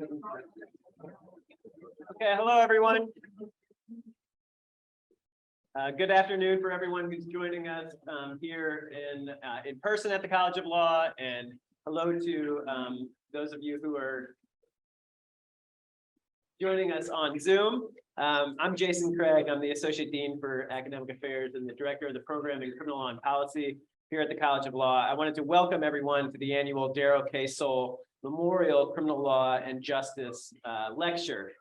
Okay, hello everyone. Good afternoon for everyone who's joining us here in person at the College of Law, and hello to those of you who are joining us on Zoom. I'm Jason Craig. I'm the Associate Dean for Academic Affairs and the Director of the Program in Criminal Law and Policy here at the College of Law. I wanted to welcome everyone to the annual Darrow K. Soll Memorial Criminal Law and Justice Lecture.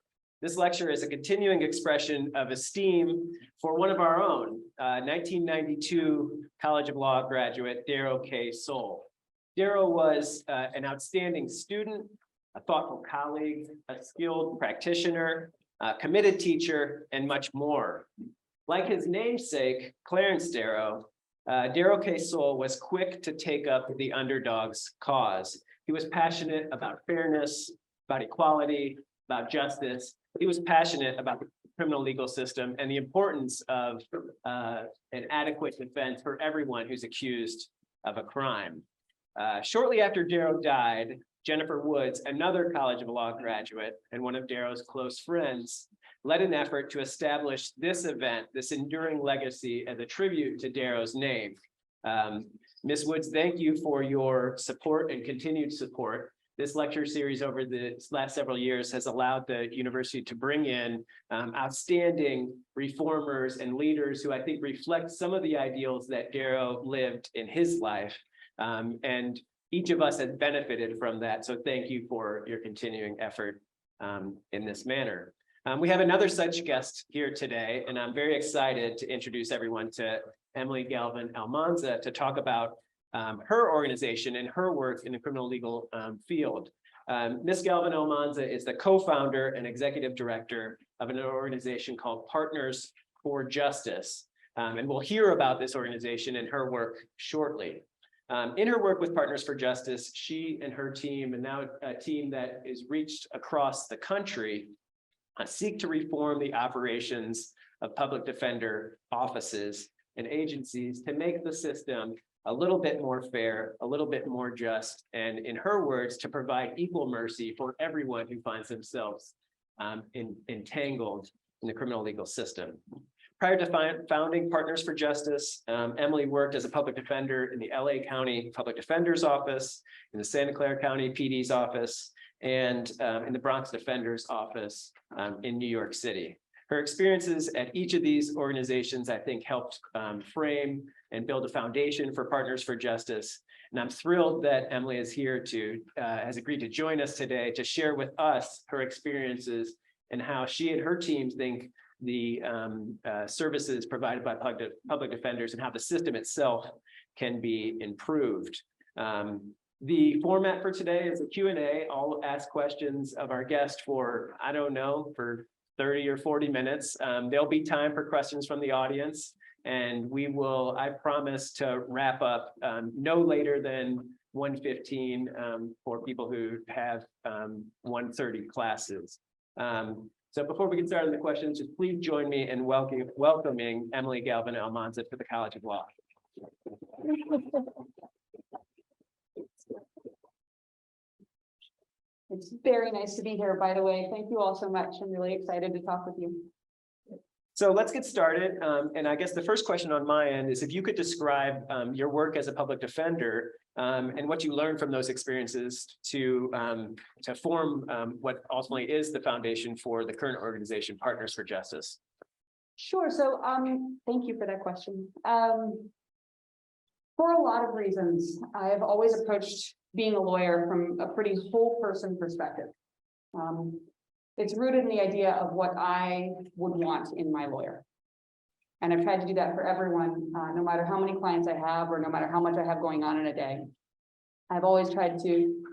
This lecture is a continuing expression of esteem for one of our own, 1992 College of Law graduate, Darrow K. Soll. Darrow was an outstanding student, a thoughtful colleague, a skilled practitioner, a committed teacher, and much more. Like his namesake, Clarence Darrow, Darrow K. Soll was quick to take up the underdog's cause. He was passionate about fairness, about equality, about justice. He was passionate about the criminal legal system and the importance of an adequate defense for everyone who's accused of a crime. Shortly after Darrow died, Jennifer Woods, another College of Law graduate and one of Darrow's close friends, led an effort to establish this event, this enduring legacy, as a tribute to Darrow's name. Ms. Woods, thank you for your support and continued support. This lecture series over the last several years has allowed the university to bring in outstanding reformers and leaders who I think reflect some of the ideals that Darrow lived in his life. And each of us has benefited from that. So thank you for your continuing effort in this manner. We have another such guest here today, and I'm very excited to introduce everyone to Emily Galvin-Almanza to talk about her organization and her work in the criminal legal field. Ms. Galvin-Almanza is the co-founder and executive director of an organization called Partners for Justice. And we'll hear about this organization and her work shortly. In her work with Partners for Justice, she and her team, and now a team that is reached across the country, seek to reform the operations of public defender offices and agencies to make the system a little bit more fair, a little bit more just, and in her words, to provide equal mercy for everyone who finds themselves entangled in the criminal legal system. Prior to founding Partners for Justice, Emily worked as a public defender in the LA County Public Defender's Office, in the Santa Clara County PD's office, and in the Bronx Defender's Office in New York City. Her experiences at each of these organizations, I think, helped frame and build a foundation for Partners for Justice. And I'm thrilled that Emily is here has agreed to join us today to share with us her experiences and how she and her team think the services provided by public defenders and how the system itself can be improved. The format for today is a Q&A. I'll ask questions of our guest for, I don't know, for 30 or 40 minutes. There'll be time for questions from the audience, and we will, I promise, to wrap up no later than 1:15 for people who have 1:30 classes. So before we get started on the questions, just please join me in welcoming Emily Galvin-Almanza to the College of Law. It's very nice to be here, by the way. Thank you all so much. I'm really excited to talk with you. So let's get started. And I guess the first question on my end is if you could describe your work as a public defender and what you learned from those experiences to form what ultimately is the foundation for the current organization, Partners for Justice. Sure. So thank you for that question. For a lot of reasons, I have always approached being a lawyer from a pretty whole person perspective. It's rooted in the idea of what I would want in my lawyer. And I've tried to do that for everyone, no matter how many clients I have or no matter how much I have going on in a day. I've always tried to,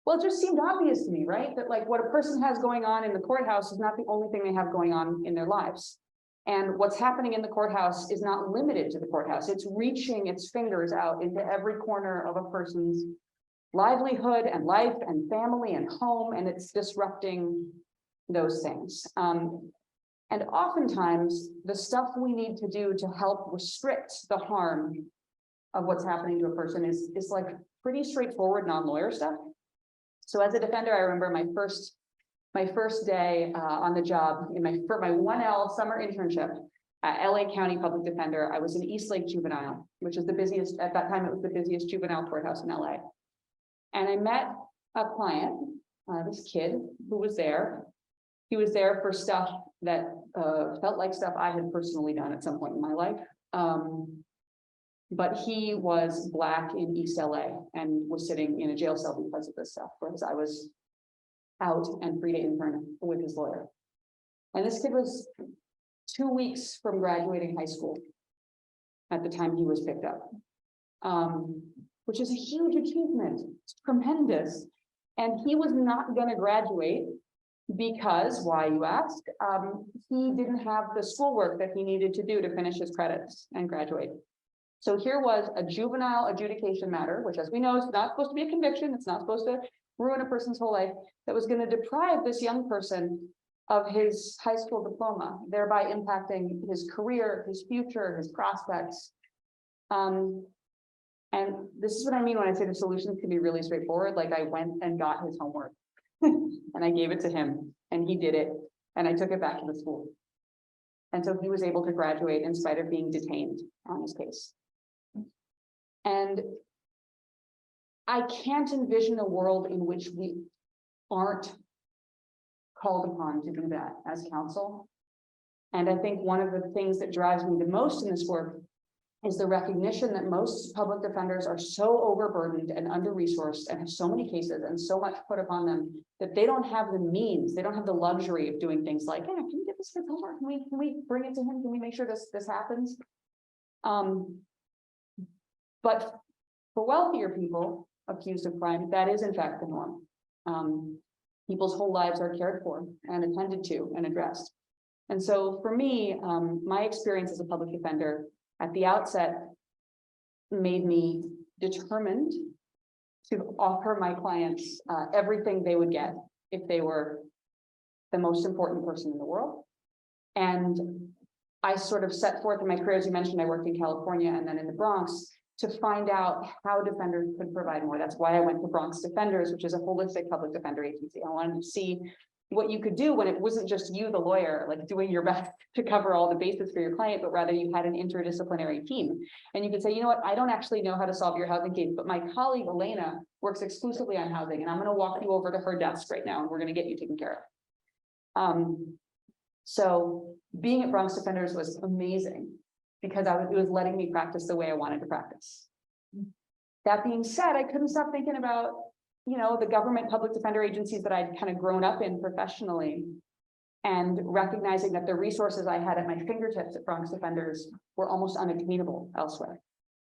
well, it just seemed obvious to me, right? That like what a person has going on in the courthouse is not the only thing they have going on in their lives. And what's happening in the courthouse is not limited to the courthouse. It's reaching its fingers out into every corner of a person's livelihood and life and family and home, and it's disrupting those things. And oftentimes, the stuff we need to do to help restrict the harm of what's happening to a person is like pretty straightforward non-lawyer stuff. So as a defender, I remember my first my first day on the job for my 1L summer internship at LA County Public Defender. I was in Eastlake Juvenile, which is the busiest, at that time, it was the busiest juvenile courthouse in LA. And I met a client, this kid who was there. He was there for stuff that felt like stuff I had personally done at some point in my life. But he was Black in East LA and was sitting in a jail cell because of this stuff, whereas I was out and free to intern with his lawyer. And this kid was 2 weeks from graduating high school at the time he was picked up, which is a huge achievement. It's tremendous. And he was not going to graduate because, why you ask, he didn't have the schoolwork that he needed to do to finish his credits and graduate. So here was a juvenile adjudication matter, which, as we know, is not supposed to be a conviction. It's not supposed to ruin a person's whole life, that was going to deprive this young person of his high school diploma, thereby impacting his career, his future, his prospects. And this is what I mean when I say the solutions can be really straightforward. Like, I went and got his homework and I gave it to him and he did it. And I took it back to the school. And so he was able to graduate in spite of being detained on his case. And I can't envision a world in which we aren't called upon to do that as counsel. And I think one of the things that drives me the most in this work is the recognition that most public defenders are so overburdened and under-resourced and have so many cases and so much put upon them that they don't have the means, they don't have the luxury of doing things like, hey, can you get this kid's homework? Can we bring it to him? Can we make sure this happens? But for wealthier people accused of crime, that is in fact the norm. People's whole lives are cared for and attended to and addressed. And so for me, my experience as a public defender at the outset made me determined to offer my clients everything they would get if they were the most important person in the world. And I sort of set forth in my career, as you mentioned, I worked in California and then in the Bronx, to find out how defenders could provide more. That's why I went to Bronx Defenders, which is a holistic public defender agency. I wanted to see what you could do when it wasn't just you, the lawyer, like doing your best to cover all the bases for your client, but rather you had an interdisciplinary team. And you could say, you know what, I don't actually know how to solve your housing case, but my colleague, Elena, works exclusively on housing, and I'm gonna walk you over to her desk right now, and we're gonna get you taken care of. So being at Bronx Defenders was amazing, because it was letting me practice the way I wanted to practice. That being said, I couldn't stop thinking about, you know, the government public defender agencies that I'd kind of grown up in professionally, and recognizing that the resources I had at my fingertips at Bronx Defenders were almost unattainable elsewhere.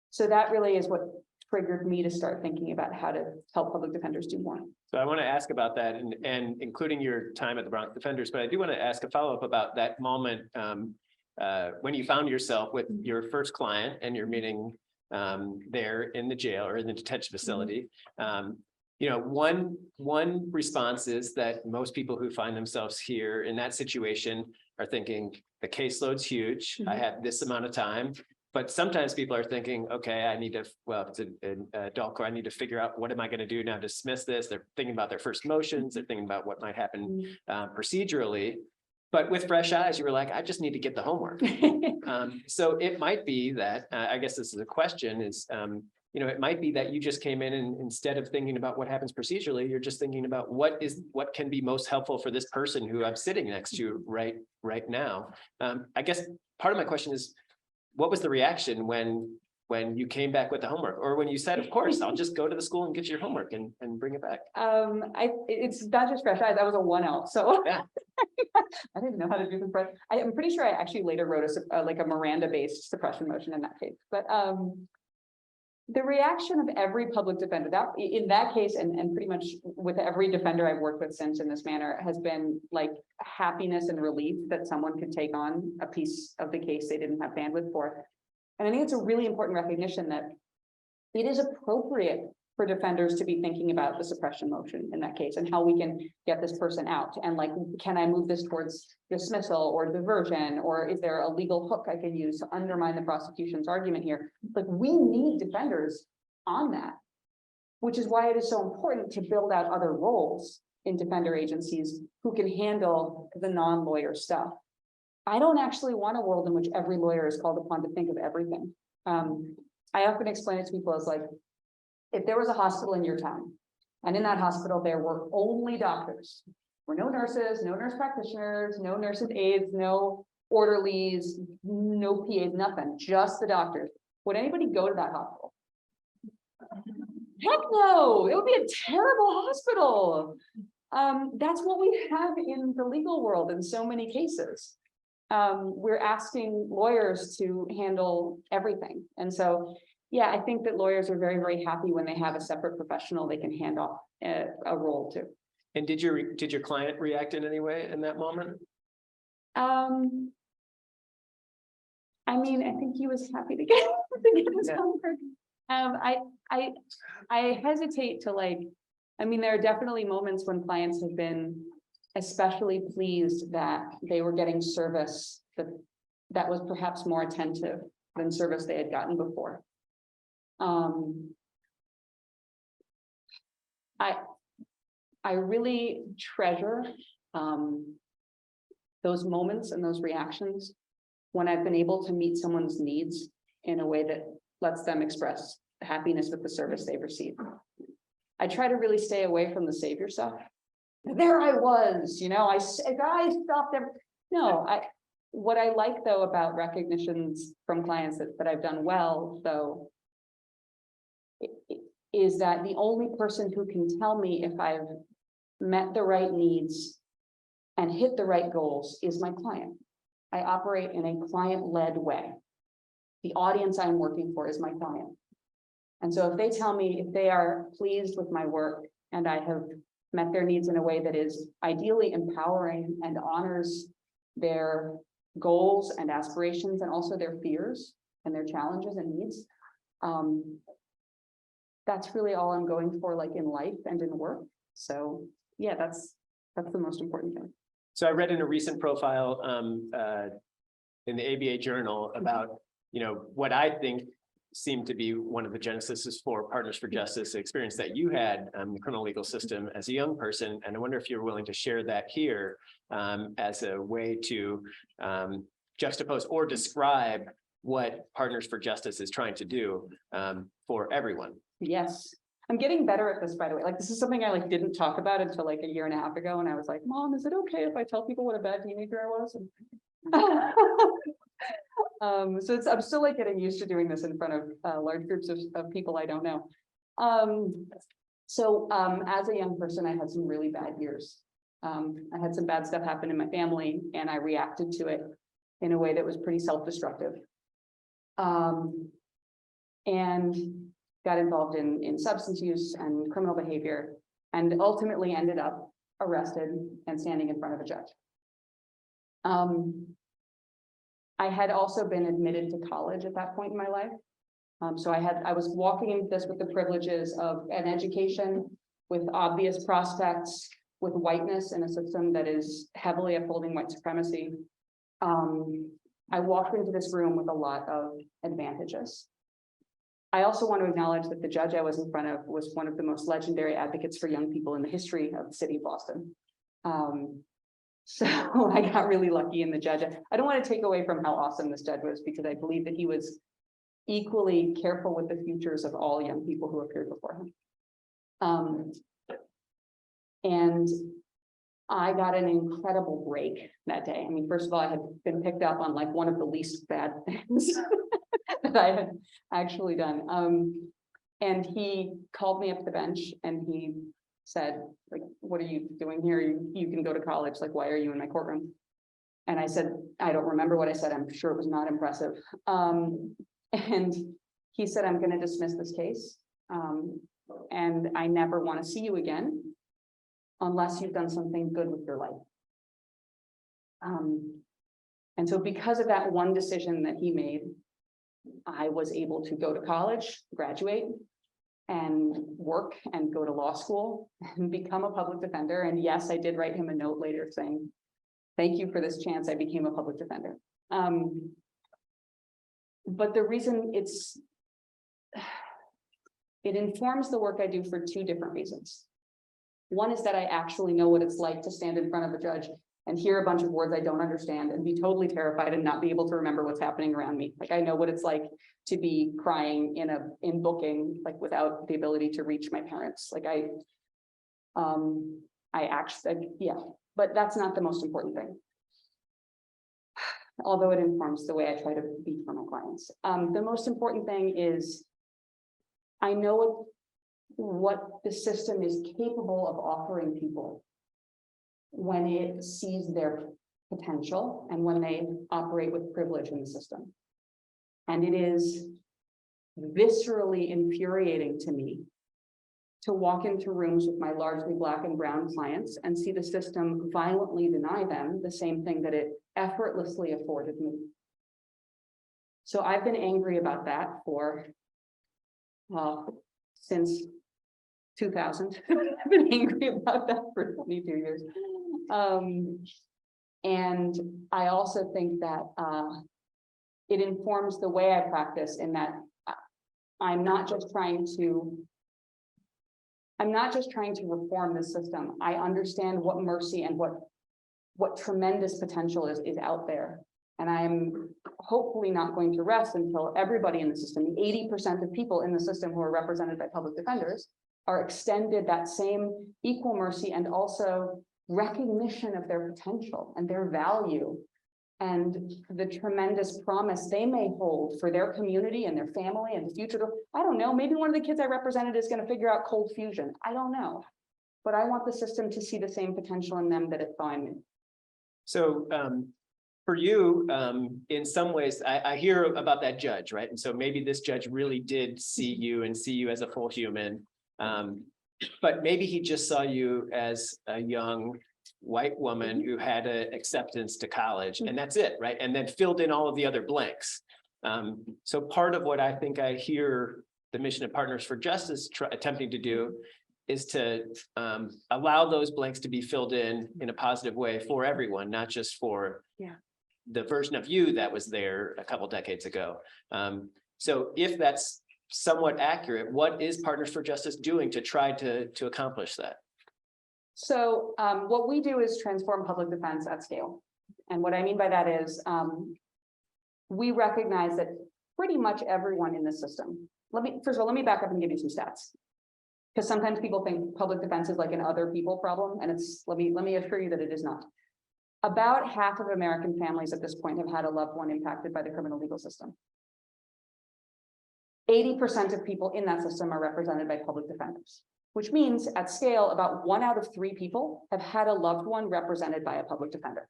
So that really is what triggered me to start thinking about how to help public defenders do more. So I want to ask about that, and including your time at the Bronx Defenders, but I do want to ask a follow-up about that moment when you found yourself with your first client and you're meeting there in the jail or in the detention facility. You know, one response is that most people who find themselves here in that situation are thinking the caseload's huge. I have this amount of time. But sometimes people are thinking, okay, I need to, well, if it's an adult court, I need to figure out what am I going to do now to dismiss this. They're thinking about their first motions. They're thinking about what might happen procedurally. But with fresh eyes, you were like, I just need to get the homework. So it might be that, I guess this is a question, is, you know, it might be that you just came in and instead of thinking about what happens procedurally, you're just thinking about what can be most helpful for this person who I'm sitting next to right now. I guess part of my question is, what was the reaction when you came back with the homework, or when you said, of course, I'll just go to the school and get your homework and bring it back? It's not just fresh eyes. That was a 1L. So yeah. I didn't know how to do this. I'm pretty sure I actually later wrote like a Miranda-based suppression motion in that case. But the reaction of every public defender that in that case, and pretty much with every defender I've worked with since in this manner, has been like happiness and relief that someone could take on a piece of the case they didn't have bandwidth for. And I think it's a really important recognition that it is appropriate for defenders to be thinking about the suppression motion in that case and how we can get this person out. And like, can I move this towards dismissal or diversion, or is there a legal hook I can use to undermine the prosecution's argument here? Like, we need defenders on that, which is why it is so important to build out other roles in defender agencies who can handle the non-lawyer stuff. I don't actually want a world in which every lawyer is called upon to think of everything. I often explain it to people as like, if there was a hospital in your town, and in that hospital there were only doctors, there were no nurses, no nurse practitioners, no nurses aides, no orderlies, no PAs, nothing, just the doctors. Would anybody go to that hospital? Heck no, it would be a terrible hospital. That's what we have in the legal world in so many cases. We're asking lawyers to handle everything. And so, yeah, I think that lawyers are very, very happy when they have a separate professional they can hand off a role to. And did your client react in any way in that moment? I mean, I think he was happy to get his homework. I hesitate to like, I mean, there are definitely moments when clients have been especially pleased that they were getting service that was perhaps more attentive than service they had gotten before. I really treasure those moments and those reactions when I've been able to meet someone's needs in a way that lets them express happiness with the service they've received. I try to really stay away from the savior stuff. There I was, you know, I stopped them. No, what I like though about recognitions from clients that I've done well, though, is that the only person who can tell me if I've met the right needs and hit the right goals is my client. I operate in a client-led way. The audience I'm working for is my client. And so if they tell me if they are pleased with my work and I have met their needs in a way that is ideally empowering and honors their goals and aspirations and also their fears and their challenges and needs, that's really all I'm going for, like in life and in work. So yeah, that's the most important thing. So I read in a recent profile in the ABA Journal about, you know, what I think seemed to be one of the genesis for Partners for Justice, the experience that you had in the criminal legal system as a young person. And I wonder if you're willing to share that here as a way to juxtapose or describe what Partners for Justice is trying to do for everyone. Yes. I'm getting better at this, by the way. Like, this is something I like didn't talk about until like a year and a half ago. And I was like, Mom, is it okay if I tell people what a bad teenager I was? So I'm still like getting used to doing this in front of large groups of people I don't know. As a young person, I had some really bad years. I had some bad stuff happen in my family and I reacted to it in a way that was pretty self-destructive. And got involved in substance use and criminal behavior, and ultimately ended up arrested and standing in front of a judge. I had also been admitted to college at that point in my life. So I was walking into this with the privileges of an education with obvious prospects, with whiteness in a system that is heavily upholding white supremacy. I walked into this room with a lot of advantages. I also want to acknowledge that the judge I was in front of was one of the most legendary advocates for young people in the history of the city of Boston. So I got really lucky in the judge. I don't want to take away from how awesome this judge was, because I believe that he was equally careful with the futures of all young people who appeared before him. And I got an incredible break that day. I mean, first of all, I had been picked up on like one of the least bad things that I had actually done. And he called me up to the bench and he said, like, what are you doing here? You can go to college. Like, why are you in my courtroom? And I said, I don't remember what I said. I'm sure it was not impressive. And he said, I'm going to dismiss this case. And I never want to see you again unless you've done something good with your life. And so because of that one decision that he made, I was able to go to college, graduate, and work and go to law school and become a public defender. And yes, I did write him a note later saying, thank you for this chance. I became a public defender. But the reason it informs the work I do for two different reasons. One is that I actually know what it's like to stand in front of a judge and hear a bunch of words I don't understand and be totally terrified and not be able to remember what's happening around me. Like I know what it's like to be crying in booking, like without the ability to reach my parents. Like I actually, yeah, but that's not the most important thing. Although it informs the way I try to be for my clients. The most important thing is I know what the system is capable of offering people when it sees their potential and when they operate with privilege in the system. And it is viscerally infuriating to me to walk into rooms with my largely Black and brown clients and see the system violently deny them the same thing that it effortlessly afforded me. So I've been angry about that for since 2000. I've been angry about that for 22 years. And I also think that it informs the way I practice in that I'm not just trying to reform the system. I understand what mercy and what tremendous potential is out there. And I'm hopefully not going to rest until everybody in the system, the 80% of people in the system who are represented by public defenders, are extended that same equal mercy and also recognition of their potential and their value and the tremendous promise they may hold for their community and their family and the future. I don't know, maybe one of the kids I represented is going to figure out cold fusion. I don't know, but I want the system to see the same potential in them that it saw in me. So for you, in some ways, I hear about that judge, right? And so maybe this judge really did see you and see you as a full human. But maybe he just saw you as a young white woman who had an acceptance to college, and that's it, right? And then filled in all of the other blanks. So part of what I think I hear the Mission of Partners for Justice attempting to do is to allow those blanks to be filled in a positive way for everyone, not just for the version of you that was there a couple decades ago. So if that's somewhat accurate, what is Partners for Justice doing to try to accomplish that? So what we do is transform public defense at scale. And what I mean by that is we recognize that pretty much everyone in the system, first of all, let me back up and give you some stats. Because sometimes people think public defense is like an other people problem, and it's, let me assure you that it is not. About half of American families at this point have had a loved one impacted by the criminal legal system. 80% of people in that system are represented by public defenders, which means at scale, about 1 out of 3 people have had a loved one represented by a public defender.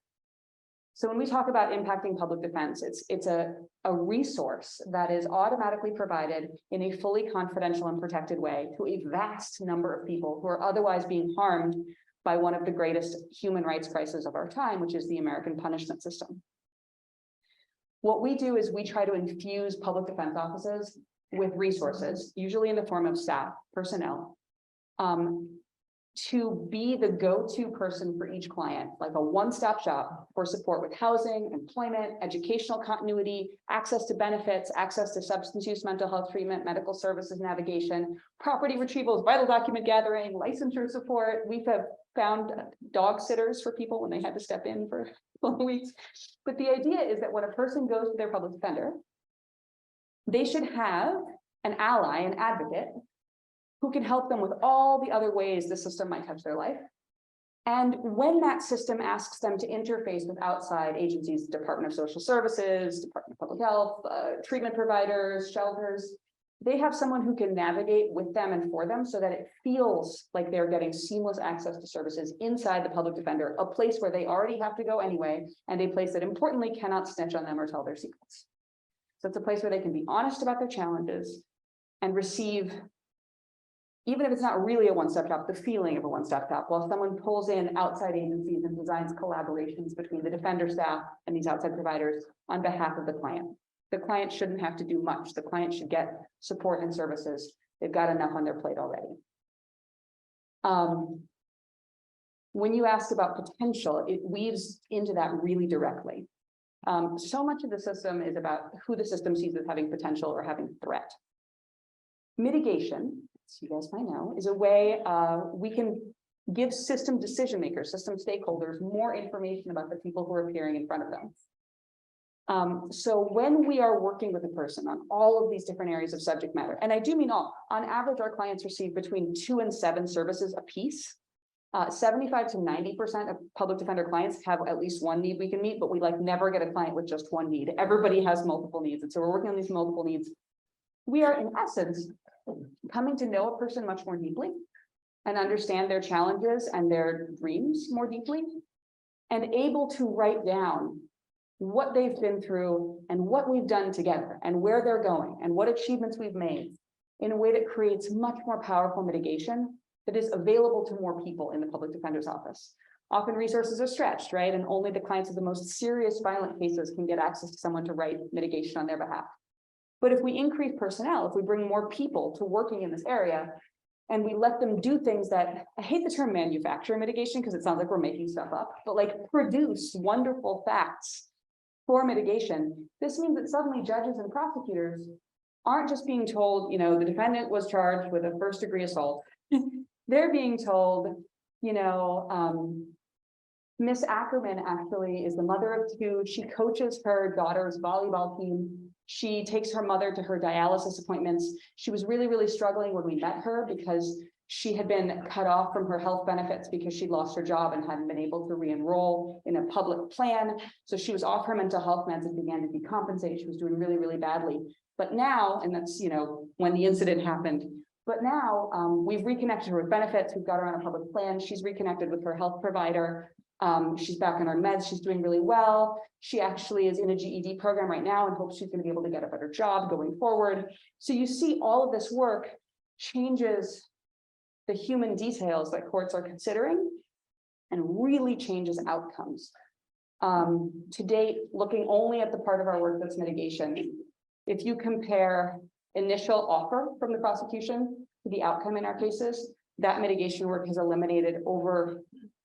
So when we talk about impacting public defense, it's a resource that is automatically provided in a fully confidential and protected way to a vast number of people who are otherwise being harmed by one of the greatest human rights crises of our time, which is the American punishment system. What we do is we try to infuse public defense offices with resources, usually in the form of staff, personnel, to be the go-to person for each client, like a one-stop shop for support with housing, employment, educational continuity, access to benefits, access to substance use, mental health treatment, medical services navigation, property retrievals, vital document gathering, licensure support. We have found dog sitters for people when they had to step in for 12 weeks. But the idea is that when a person goes to their public defender, they should have an ally, an advocate, who can help them with all the other ways the system might touch their life. And when that system asks them to interface with outside agencies, Department of Social Services, Department of Public Health, treatment providers, shelters, they have someone who can navigate with them and for them so that it feels like they're getting seamless access to services inside the public defender, a place where they already have to go anyway, and a place that importantly cannot snitch on them or tell their secrets. So it's a place where they can be honest about their challenges and receive, even if it's not really a one-stop shop, the feeling of a one-stop shop, while someone pulls in outside agencies and designs collaborations between the defender staff and these outside providers on behalf of the client. The client shouldn't have to do much. The client should get support and services. They've got enough on their plate already. When you asked about potential, it weaves into that really directly. So much of the system is about who the system sees as having potential or having threat. Mitigation, as you guys might know, is a way we can give system decision makers, system stakeholders, more information about the people who are appearing in front of them. So when we are working with a person on all of these different areas of subject matter, and I do mean all, on average, our clients receive between 2 and 7 services a piece. 75 to 90% of public defender clients have at least one need we can meet, but we like never get a client with just one need. Everybody has multiple needs. And so we're working on these multiple needs. We are in essence coming to know a person much more deeply and understand their challenges and their dreams more deeply, and able to write down what they've been through and what we've done together and where they're going and what achievements we've made in a way that creates much more powerful mitigation that is available to more people in the public defender's office. Often resources are stretched, right? And only the clients of the most serious violent cases can get access to someone to write mitigation on their behalf. But if we increase personnel, if we bring more people to working in this area, and we let them do things that, I hate the term manufacture mitigation because it sounds like we're making stuff up, but like produce wonderful facts for mitigation, this means that suddenly judges and prosecutors aren't just being told, the defendant was charged with a first-degree assault. They're being told, Miss Ackerman actually is the mother of 2. She coaches her daughter's volleyball team. She takes her mother to her dialysis appointments. She was really, really struggling when we met her because she had been cut off from her health benefits because she'd lost her job and hadn't been able to re-enroll in a public plan. So she was off her mental health meds and began to decompensate. She was doing really, really badly. But now, and that's, when the incident happened, but now we've reconnected her with benefits. We've got her on a public plan. She's reconnected with her health provider. She's back on her meds. She's doing really well. She actually is in a GED program right now and hopes she's going to be able to get a better job going forward. So you see all of this work changes the human details that courts are considering and really changes outcomes. To date, looking only at the part of our work that's mitigation, if you compare initial offer from the prosecution to the outcome in our cases, that mitigation work has eliminated over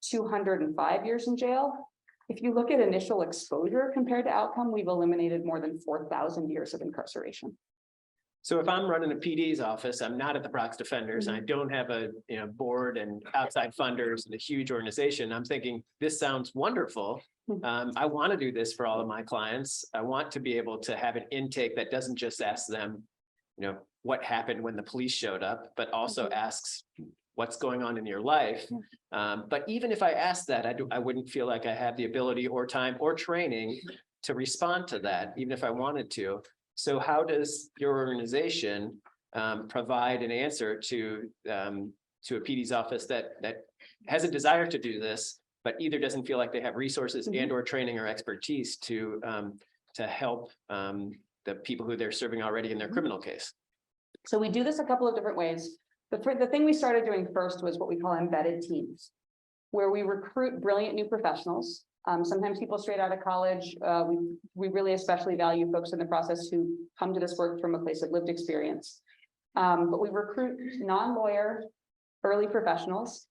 205 years in jail. If you look at initial exposure compared to outcome, we've eliminated more than 4,000 years of incarceration. So if I'm running a PD's office, I'm not at the Prox Defenders, and I don't have a board and outside funders and a huge organization, I'm thinking, this sounds wonderful. I want to do this for all of my clients. I want to be able to have an intake that doesn't just ask them, what happened when the police showed up, but also asks what's going on in your life. But even if I asked that, I wouldn't feel like I have the ability or time or training to respond to that, even if I wanted to. So how does your organization provide an answer to a PD's office that has a desire to do this, but either doesn't feel like they have resources and or training or expertise to help the people who they're serving already in their criminal case? So we do this a couple of different ways. The thing we started doing first was what we call embedded teams, where we recruit brilliant new professionals. Sometimes people straight out of college. We really especially value folks in the process who come to this work from a place of lived experience. But we recruit non-lawyer early professionals,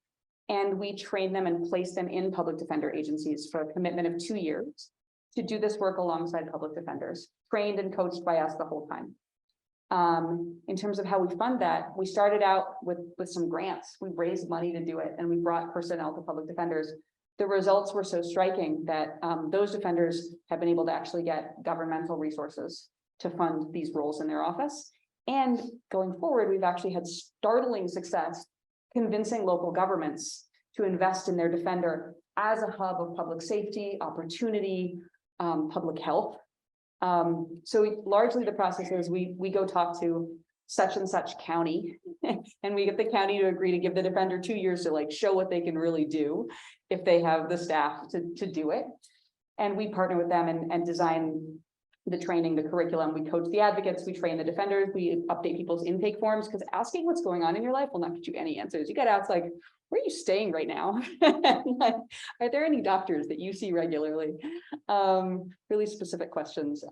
and we train them and place them in public defender agencies for a commitment of 2 years to do this work alongside public defenders, trained and coached by us the whole time. In terms of how we fund that, we started out with some grants. We raised money to do it, and we brought personnel to public defenders. The results were so striking that those defenders have been able to actually get governmental resources to fund these roles in their office. And going forward, we've actually had startling success convincing local governments to invest in their defender as a hub of public safety, opportunity, public health. So largely the process is we go talk to such and such county and we get the county to agree to give the defender 2 years to show what they can really do if they have the staff to do it. And we partner with them and design the training, the curriculum. We coach the advocates, we train the defenders, we update people's intake forms, because asking what's going on in your life will not get you any answers. You got to ask, where are you staying right now? Are there any doctors that you see regularly? Really specific questions.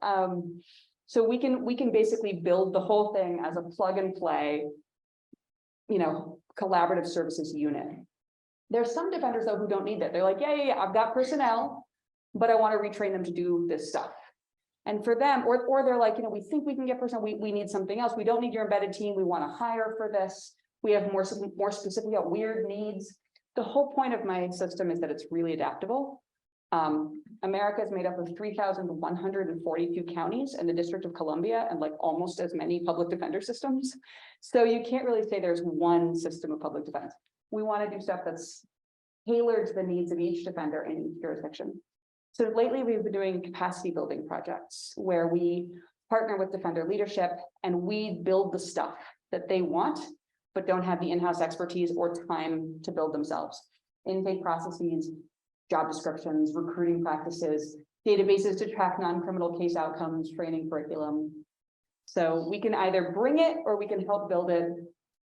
So we can basically build the whole thing as a plug and play, collaborative services unit. There's some defenders though who don't need that. They're like, yeah, I've got personnel, but I want to retrain them to do this stuff. And for them, or they're like, we think we can get personnel, we need something else. We don't need your embedded team. We want to hire for this. We have more specifically weird needs. The whole point of my system is that it's really adaptable. America is made up of 3,142 counties and the District of Columbia and like almost as many public defender systems. So you can't really say there's one system of public defense. We want to do stuff that's tailored to the needs of each defender in each jurisdiction. So lately we've been doing capacity building projects where we partner with defender leadership and we build the stuff that they want, but don't have the in-house expertise or time to build themselves. Intake processes, job descriptions, recruiting practices, databases to track non-criminal case outcomes, training curriculum. So we can either bring it or we can help build it.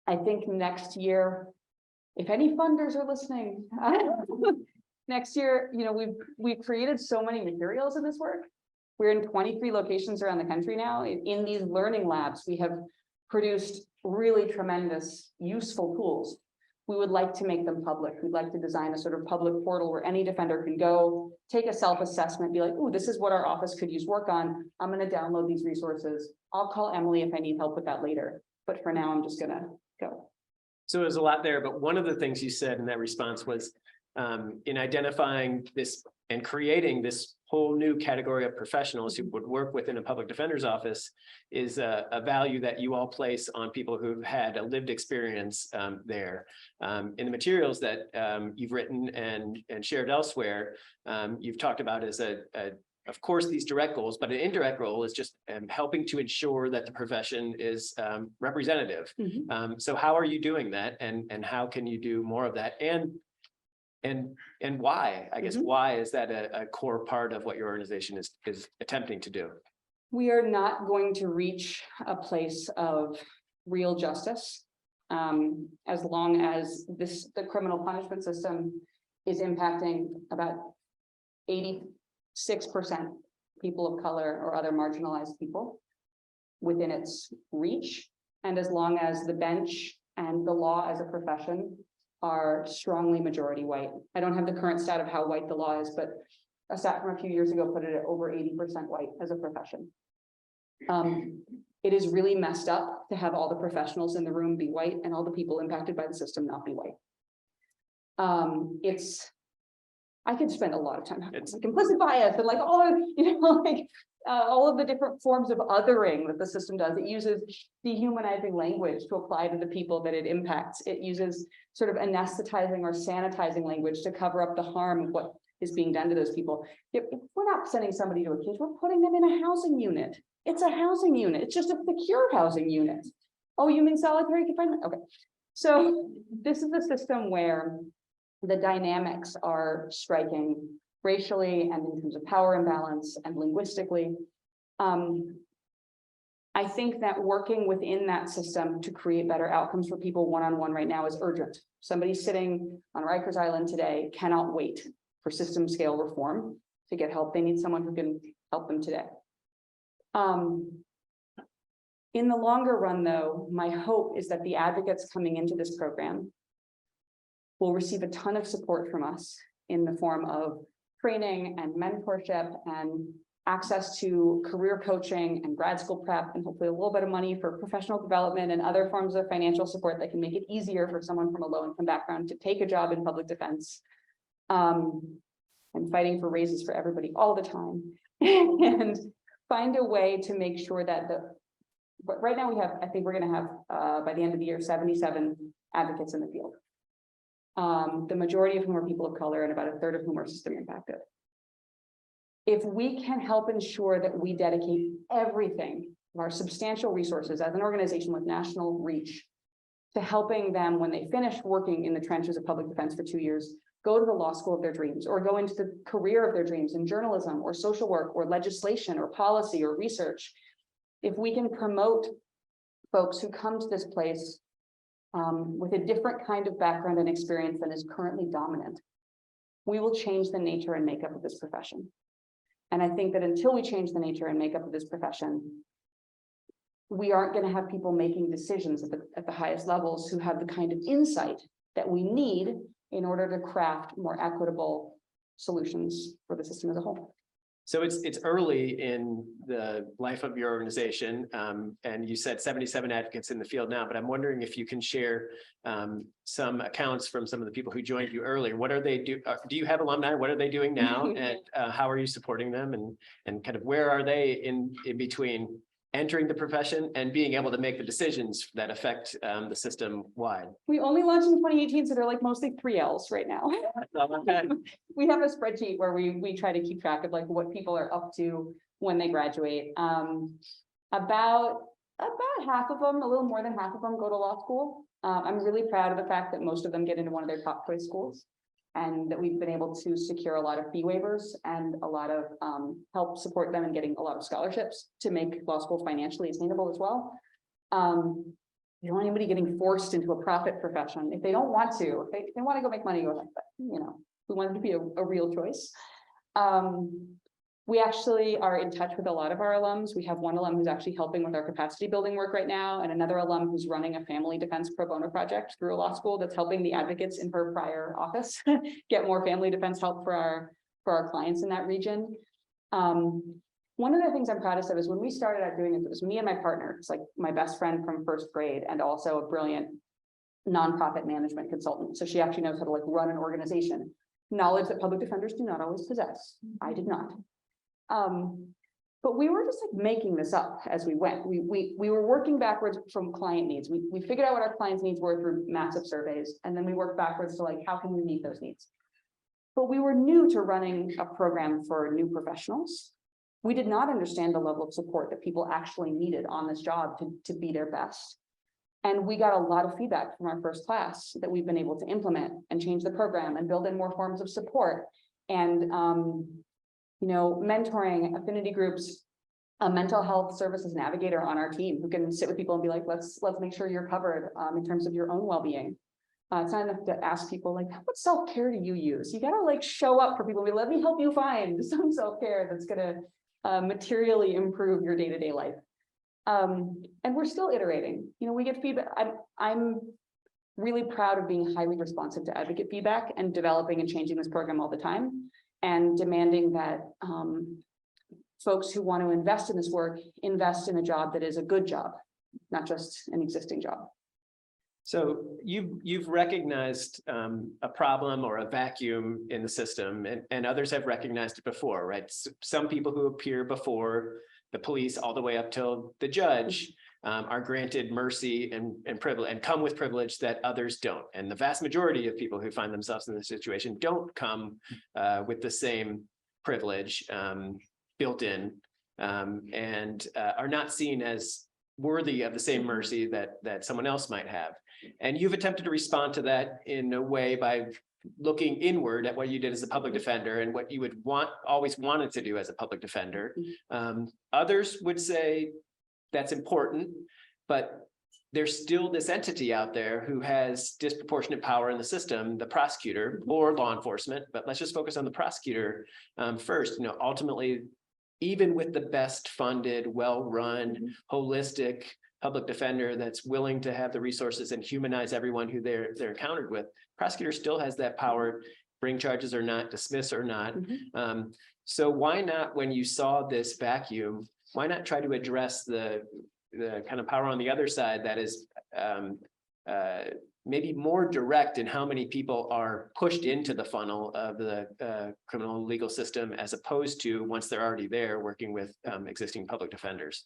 I think next year, if any funders are listening, next year, you know, we've created so many materials in this work. We're in 23 locations around the country now. In these learning labs, we have produced really tremendous, useful tools. We would like to make them public. We'd like to design a sort of public portal where any defender can go, take a self-assessment, be like, oh, this is what our office could use work on. I'm going to download these resources. I'll call Emily if I need help with that later. But for now, I'm just going to go. So there's a lot there, but one of the things you said in that response was in identifying this and creating this whole new category of professionals who would work within a public defender's office is a value that you all place on people who've had a lived experience there. In the materials that you've written and shared elsewhere, you've talked about as of course, these direct goals, but an indirect role is just helping to ensure that the profession is representative. Mm-hmm. So how are you doing that, and how can you do more of that? And why? I guess why is that a core part of what your organization is attempting to do? We are not going to reach a place of real justice as long as the criminal punishment system is impacting about 86% people of color or other marginalized people within its reach, and as long as the bench and the law as a profession are strongly majority white. I don't have the current stat of how white the law is, but a stat from a few years ago put it at over 80% white as a profession. It is really messed up to have all the professionals in the room be white and all the people impacted by the system not be white. I could spend a lot of time it's like implicit bias and like all of, you know, like all of the different forms of othering that the system does. It uses dehumanizing language to apply to the people that it impacts. It uses sort of anesthetizing or sanitizing language to cover up the harm of what is being done to those people. If we're not sending somebody to a cage, we're putting them in a housing unit. It's a housing unit. It's just a secure housing unit. Oh, you mean solitary confinement? Okay. So this is a system where the dynamics are striking racially and in terms of power imbalance and linguistically. I think that working within that system to create better outcomes for people one-on-one right now is urgent. Somebody sitting on Rikers Island today cannot wait for system scale reform to get help. They need someone who can help them today. In the longer run, though, my hope is that the advocates coming into this program will receive a ton of support from us in the form of training and mentorship and access to career coaching and grad school prep, and hopefully a little bit of money for professional development and other forms of financial support that can make it easier for someone from a low-income background to take a job in public defense. I'm fighting for raises for everybody all the time and find a way to make sure that but right now we have, I think we're going to have by the end of the year, 77 advocates in the field. The majority of whom are people of color and about a third of whom are system impacted. If we can help ensure that we dedicate everything, our substantial resources as an organization with national reach, to helping them when they finish working in the trenches of public defense for 2 years, go to the law school of their dreams or go into the career of their dreams in journalism or social work or legislation or policy or research. If we can promote folks who come to this place with a different kind of background and experience than is currently dominant, we will change the nature and makeup of this profession. And I think that until we change the nature and makeup of this profession, we aren't going to have people making decisions at the highest levels who have the kind of insight that we need in order to craft more equitable solutions for the system as a whole. So it's early in the life of your organization, and you said 77 advocates in the field now, but I'm wondering if you can share some accounts from some of the people who joined you earlier. What are they do? Do you have alumni? What are they doing now? And how are you supporting them? And kind of where are they in between entering the profession and being able to make the decisions that affect the system wide? We only launched in 2018, so they're like mostly 3Ls right now. Okay. We have a spreadsheet where we try to keep track of like what people are up to when they graduate. About half of them, a little more than half of them, go to law school. I'm really proud of the fact that most of them get into one of their top choice schools, and that we've been able to secure a lot of fee waivers and a lot of help support them in getting a lot of scholarships to make law school financially attainable as well. You don't want anybody getting forced into a profit profession. If they don't want to, if they want to go make money, go ahead, but you know, we want it to be a real choice. We actually are in touch with a lot of our alums. We have one alum who's actually helping with our capacity building work right now, and another alum who's running a family defense pro bono project through a law school that's helping the advocates in her prior office get more family defense help for our clients in that region. One of the things I'm proudest of is when we started out doing it was me and my partner. It's like my best friend from first grade and also a brilliant nonprofit management consultant. So she actually knows how to like run an organization. Knowledge that public defenders do not always possess. I did not. But we were just like making this up as we went. We were working backwards from client needs. We figured out what our clients' needs were through massive surveys, and then we worked backwards to like, how can we meet those needs? But we were new to running a program for new professionals. We did not understand the level of support that people actually needed on this job to be their best. And we got a lot of feedback from our first class that we've been able to implement and change the program and build in more forms of support. And you know, mentoring, affinity groups, a mental health services navigator on our team who can sit with people and be like, let's make sure you're covered in terms of your own well-being. It's not enough to ask people like, what self-care do you use? You gotta like show up for people and be, let me help you find some self-care that's gonna materially improve your day-to-day life. And we're still iterating. You know, we get feedback. I'm really proud of being highly responsive to advocate feedback and developing and changing this program all the time, and demanding that folks who want to invest in this work invest in a job that is a good job, not just an existing job. So you've recognized a problem or a vacuum in the system, and others have recognized it before, right? Some people who appear before the police all the way up till the judge are granted mercy and privilege, and come with privilege that others don't. And the vast majority of people who find themselves in this situation don't come with the same privilege built in, and are not seen as worthy of the same mercy that someone else might have. And you've attempted to respond to that in a way by looking inward at what you did as a public defender and what you would always wanted to do as a public defender. Others would say that's important, but there's still this entity out there who has disproportionate power in the system, the prosecutor or law enforcement. But let's just focus on the prosecutor first. You know, ultimately, even with the best funded, well-run, holistic public defender that's willing to have the resources and humanize everyone who they're encountered with, prosecutor still has that power, bring charges or not, dismiss or not. So why not, when you saw this vacuum, why not try to address the kind of power on the other side that is maybe more direct in how many people are pushed into the funnel of the criminal legal system, as opposed to once they're already there working with existing public defenders?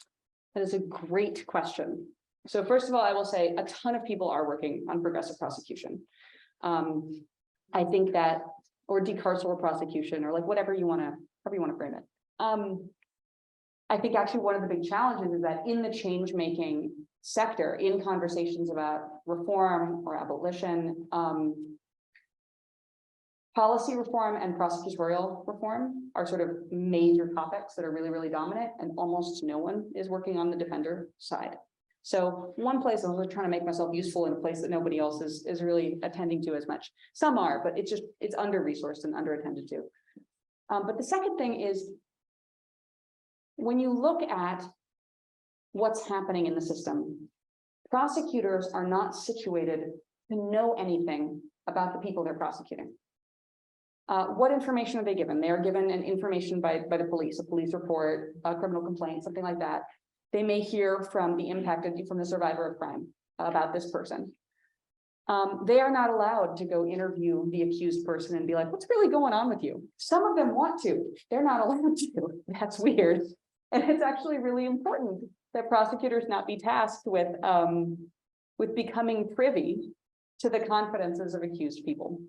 That is a great question. So first of all, I will say a ton of people are working on progressive prosecution. I think that, or decarceral prosecution, or like whatever you want to frame it. I think actually one of the big challenges is that in the change-making sector, in conversations about reform or abolition, policy reform and prosecutorial reform are sort of major topics that are really, really dominant, and almost no one is working on the defender side. So one place I'm really trying to make myself useful in a place that nobody else is really attending to as much. Some are, but it's under-resourced and under-attended to. But the second thing is, when you look at what's happening in the system, prosecutors are not situated to know anything about the people they're prosecuting. What information are they given? They are given an information by the police, a police report, a criminal complaint, something like that. They may hear from from the survivor of crime about this person. They are not allowed to go interview the accused person and be like, what's really going on with you? Some of them want to, they're not allowed to. That's weird. And it's actually really important that prosecutors not be tasked with becoming privy to the confidences of accused people.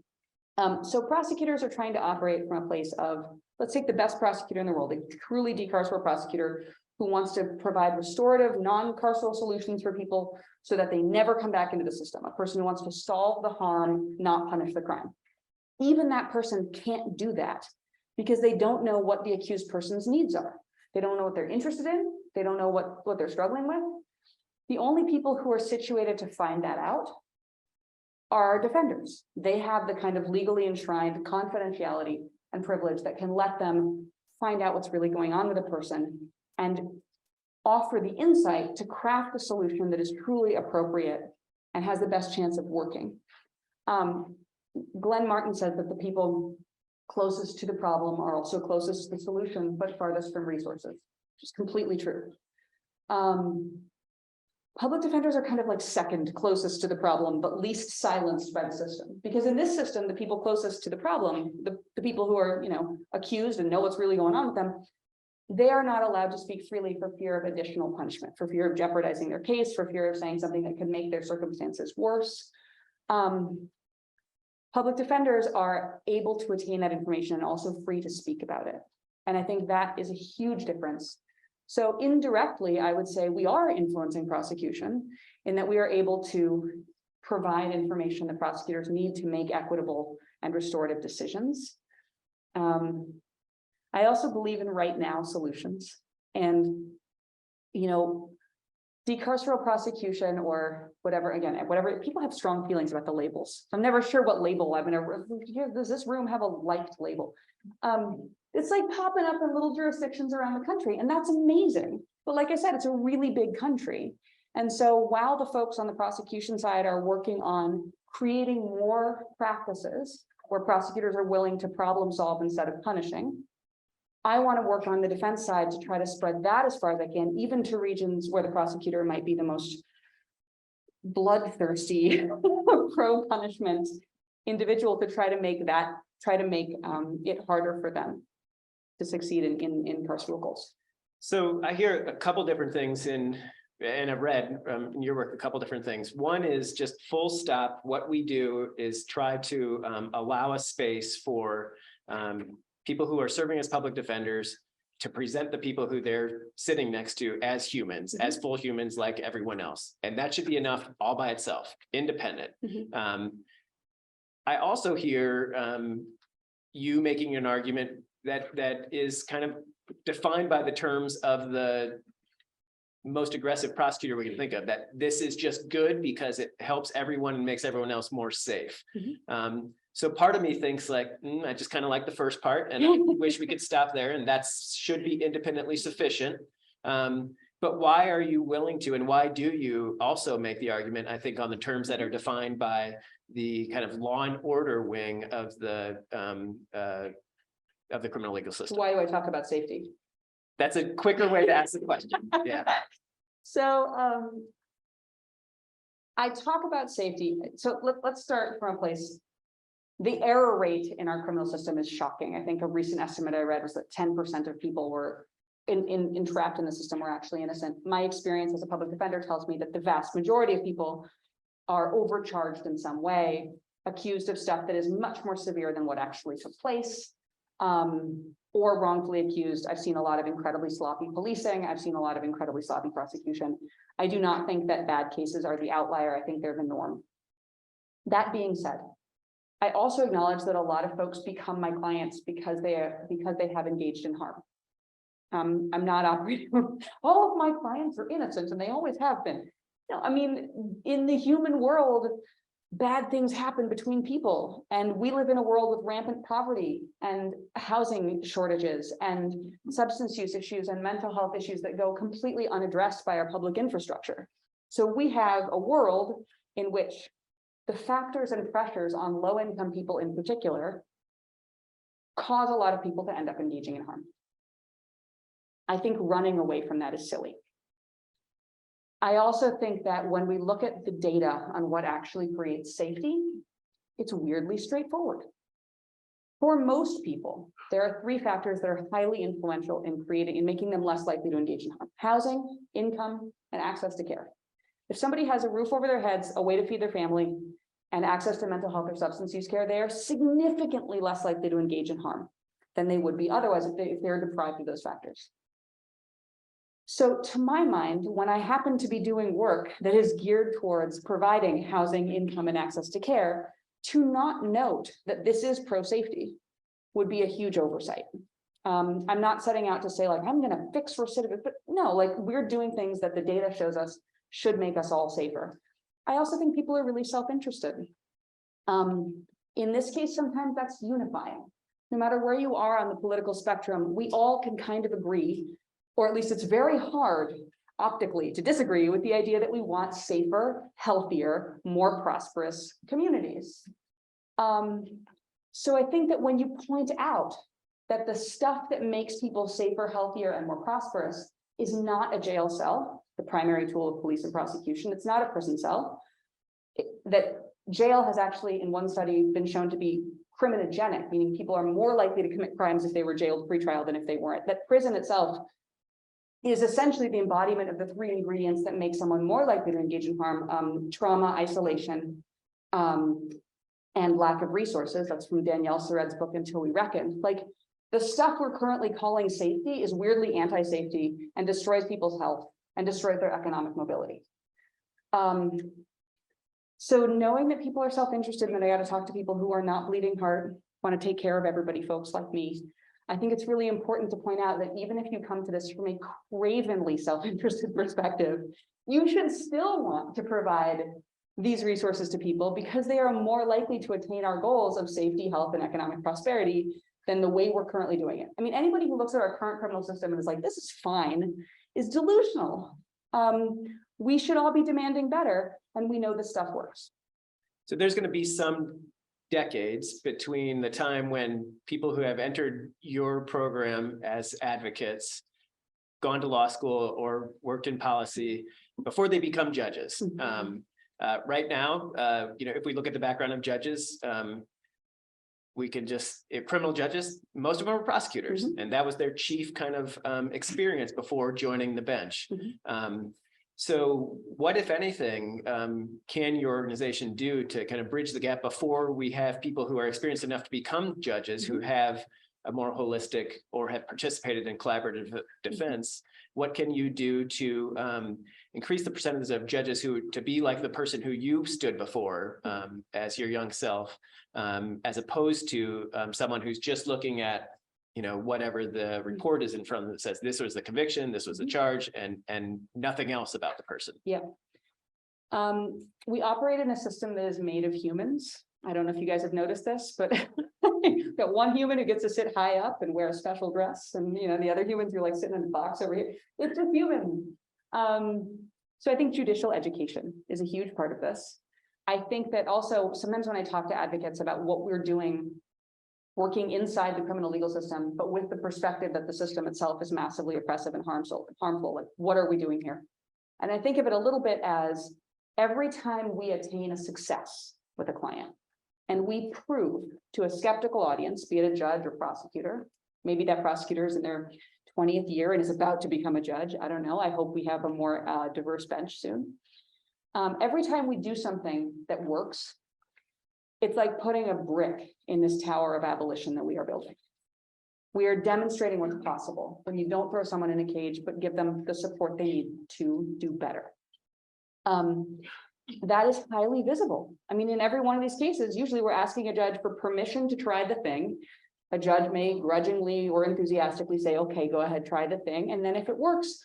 So prosecutors are trying to operate from a place of, let's take the best prosecutor in the world, a truly decarceral prosecutor who wants to provide restorative, non-carceral solutions for people so that they never come back into the system. A person who wants to solve the harm, not punish the crime. Even that person can't do that because they don't know what the accused person's needs are. They don't know what they're interested in. They don't know what they're struggling with. The only people who are situated to find that out are defenders. They have the kind of legally enshrined confidentiality and privilege that can let them find out what's really going on with a person and offer the insight to craft a solution that is truly appropriate and has the best chance of working. Glenn Martin said that the people closest to the problem are also closest to the solution, but farthest from resources, which is completely true. Public defenders are kind of like second closest to the problem, but least silenced by the system. Because in this system, the people closest to the problem, the people who are, accused and know what's really going on with them, they are not allowed to speak freely for fear of additional punishment, for fear of jeopardizing their case, for fear of saying something that could make their circumstances worse. Public defenders are able to attain that information and also free to speak about it. And I think that is a huge difference. So indirectly, I would say we are influencing prosecution in that we are able to provide information that prosecutors need to make equitable and restorative decisions. I also believe in right now solutions and, decarceral prosecution or whatever, people have strong feelings about the labels. I'm never sure what label does this room have a liked label? It's like popping up in little jurisdictions around the country, and that's amazing. But like I said, it's a really big country. And so while the folks on the prosecution side are working on creating more practices where prosecutors are willing to problem solve instead of punishing, I want to work on the defense side to try to spread that as far as I can, even to regions where the prosecutor might be the most bloodthirsty pro-punishment individual, to try to make it harder for them to succeed in carceral goals. So I hear a couple different things and I've read in your work a couple different things. One is just full stop. What we do is try to allow a space for people who are serving as public defenders to present the people who they're sitting next to as humans, as full humans like everyone else. And that should be enough all by itself, independent. I also hear you making an argument that is kind of defined by the terms of the most aggressive prosecutor we can think of, that this is just good because it helps everyone and makes everyone else more safe. So part of me thinks like, I just kind of like the first part and I wish we could stop there, and that should be independently sufficient. But why are you willing to, and why do you also make the argument, I think, on the terms that are defined by the kind of law and order wing of the criminal legal system? Why do I talk about safety? That's a quicker way to ask the question. Yeah. So I talk about safety. So let's start from a place. The error rate in our criminal system is shocking. I think a recent estimate I read was that 10% of people were entrapped in the system were actually innocent. My experience as a public defender tells me that the vast majority of people are overcharged in some way, accused of stuff that is much more severe than what actually took place, or wrongfully accused. I've seen a lot of incredibly sloppy policing. I've seen a lot of incredibly sloppy prosecution. I do not think that bad cases are the outlier. I think they're the norm. That being said, I also acknowledge that a lot of folks become my clients because they have engaged in harm. I'm not operating. All of my clients are innocent, and they always have been. No, I mean, in the human world, bad things happen between people, and we live in a world with rampant poverty and housing shortages and substance use issues and mental health issues that go completely unaddressed by our public infrastructure. So we have a world in which the factors and pressures on low-income people in particular cause a lot of people to end up engaging in harm. I think running away from that is silly. I also think that when we look at the data on what actually creates safety, it's weirdly straightforward. For most people, there are 3 factors that are highly influential in making them less likely to engage in harm: housing, income, and access to care. If somebody has a roof over their heads, a way to feed their family, and access to mental health or substance use care, they are significantly less likely to engage in harm than they would be otherwise if they're deprived of those factors. So to my mind, when I happen to be doing work that is geared towards providing housing, income, and access to care, to not note that this is pro-safety would be a huge oversight. I'm not setting out to say, like, I'm gonna fix recidivism, but no, like, we're doing things that the data shows us should make us all safer. I also think people are really self-interested. In this case, sometimes that's unifying. No matter where you are on the political spectrum, we all can kind of agree, or at least it's very hard optically to disagree with the idea that we want safer, healthier, more prosperous communities. So I think that when you point out that the stuff that makes people safer, healthier, and more prosperous is not a jail cell, the primary tool of police and prosecution, it's not a prison cell, that jail has actually, in one study, been shown to be criminogenic, meaning people are more likely to commit crimes if they were jailed pre-trial than if they weren't. That prison itself is essentially the embodiment of the 3 ingredients that make someone more likely to engage in harm: trauma, isolation, and lack of resources. That's from Danielle Sered's book, Until We Reckon. Like, the stuff we're currently calling safety is weirdly anti-safety and destroys people's health and destroys their economic mobility. So knowing that people are self-interested and that I got to talk to people who are not bleeding heart, want to take care of everybody, folks like me, I think it's really important to point out that even if you come to this from a cravenly self-interested perspective, you should still want to provide these resources to people because they are more likely to attain our goals of safety, health, and economic prosperity than the way we're currently doing it. I mean, anybody who looks at our current criminal system and is like, this is fine, is delusional. We should all be demanding better, and we know this stuff works. So there's going to be some decades between the time when people who have entered your program as advocates, gone to law school, or worked in policy before they become judges. Right now, if we look at the background of judges, we can just, criminal judges, most of them are prosecutors, and that was their chief kind of experience before joining the bench. So what, if anything, can your organization do to kind of bridge the gap before we have people who are experienced enough to become judges, who have a more holistic or have participated in collaborative defense? What can you do to increase the percentage of judges who to be like the person who you stood before as your young self, as opposed to someone who's just looking at, whatever the report is in front of them that says this was the conviction, this was the charge, and nothing else about the person? Yeah. We operate in a system that is made of humans. I don't know if you guys have noticed this, but you've got one human who gets to sit high up and wear a special dress, and the other humans are like sitting in a box over here. It's just human. So I think judicial education is a huge part of this. I think that also sometimes when I talk to advocates about what we're doing, working inside the criminal legal system, but with the perspective that the system itself is massively oppressive and harmful, like, what are we doing here? And I think of it a little bit as every time we attain a success with a client, and we prove to a skeptical audience, be it a judge or prosecutor, maybe that prosecutor is in their 20th year and is about to become a judge. I don't know. I hope we have a more diverse bench soon. Every time we do something that works, it's like putting a brick in this tower of abolition that we are building. We are demonstrating what's possible when you don't throw someone in a cage, but give them the support they need to do better. That is highly visible. I mean, in every one of these cases, usually we're asking a judge for permission to try the thing. A judge may grudgingly or enthusiastically say, okay, go ahead, try the thing. And then if it works,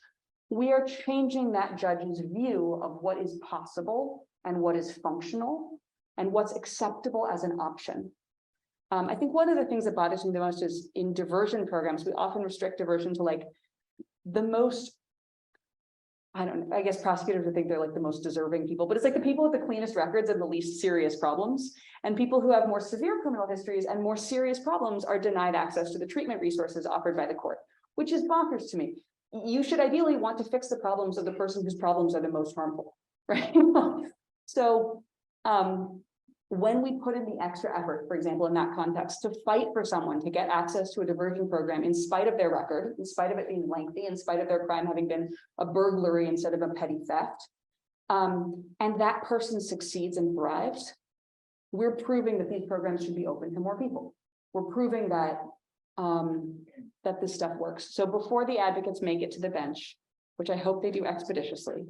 we are changing that judge's view of what is possible and what is functional and what's acceptable as an option. I think one of the things that bothers me the most is in diversion programs, we often restrict diversion to like the most I guess prosecutors would think they're like the most deserving people, but it's like the people with the cleanest records and the least serious problems. And people who have more severe criminal histories and more serious problems are denied access to the treatment resources offered by the court, which is bonkers to me. You should ideally want to fix the problems of the person whose problems are the most harmful, right? So, when we put in the extra effort, for example, in that context, to fight for someone to get access to a diversion program in spite of their record, in spite of it being lengthy, in spite of their crime having been a burglary instead of a petty theft, and that person succeeds and thrives, we're proving that these programs should be open to more people. We're proving that that this stuff works. So before the advocates make it to the bench, which I hope they do expeditiously,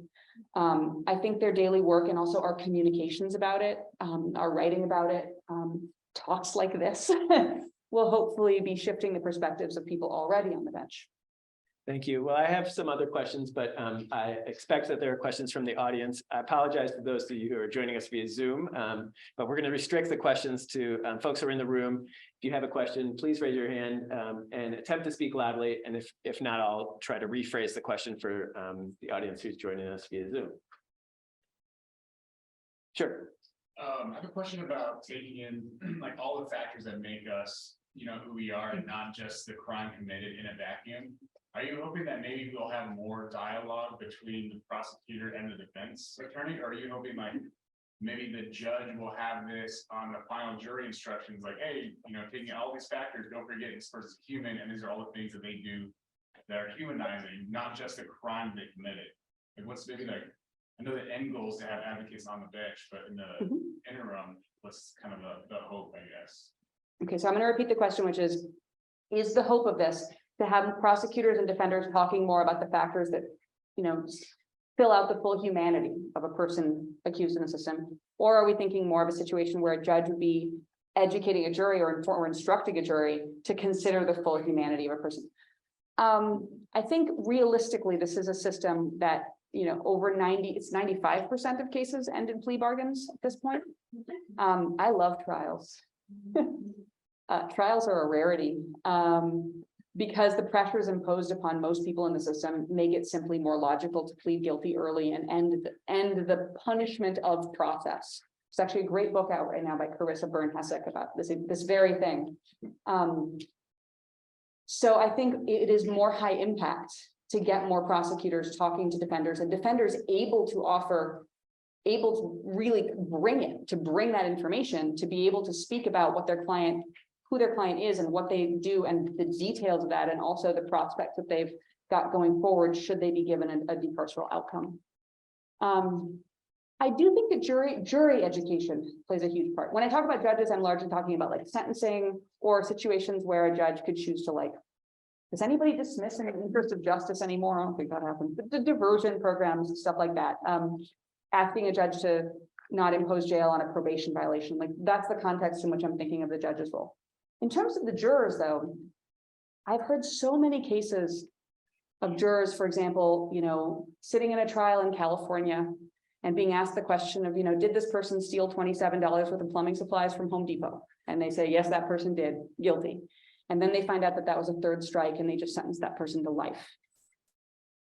I think their daily work and also our communications about it, our writing about it, talks like this will hopefully be shifting the perspectives of people already on the bench. Thank you. Well, I have some other questions, but I expect that there are questions from the audience. I apologize to those of you who are joining us via Zoom, but we're going to restrict the questions to folks who are in the room. If you have a question, please raise your hand and attempt to speak loudly. And if not, I'll try to rephrase the question for the audience who's joining us via Zoom. Sure. I have a question about taking in like all the factors that make us, who we are, and not just the crime committed in a vacuum. Are you hoping that maybe we'll have more dialogue between the prosecutor and the defense attorney? Or are you hoping like maybe the judge will have this on the final jury instructions, like, hey, taking all these factors, don't forget this person's human, and these are all the things that they do that are humanizing, not just the crime they committed. Like, what's maybe like, I know the end goal is to have advocates on the bench, but in the interim, what's kind of the hope, I guess? Okay, so I'm going to repeat the question, which is the hope of this to have prosecutors and defenders talking more about the factors that, fill out the full humanity of a person accused in the system? Or are we thinking more of a situation where a judge would be educating a jury or instructing a jury to consider the full humanity of a person? I think realistically, this is a system that, over 95% of cases end in plea bargains at this point. I love trials. Trials are a rarity. Because the pressures imposed upon most people in the system make it simply more logical to plead guilty early and end the punishment of process. There's actually a great book out right now by Carissa Byrne-Hessek about this very thing. So I think it is more high impact to get more prosecutors talking to defenders and defenders able to really bring that information, to be able to speak about what who their client is and what they do and the details of that, and also the prospects that they've got going forward should they be given a decarceral outcome. I do think that jury education plays a huge part. When I talk about judges, I'm largely talking about like sentencing or situations where a judge could choose to does anybody dismiss in the interest of justice anymore? I don't think that happens, but the diversion programs and stuff like that. Asking a judge to not impose jail on a probation violation, that's the context in which I'm thinking of the judge's role. In terms of the jurors, though, I've heard so many cases of jurors, for example, sitting in a trial in California and being asked the question of, did this person steal $27 worth of plumbing supplies from Home Depot? And they say, yes, that person did, guilty. And then they find out that that was a third strike and they just sentenced that person to life.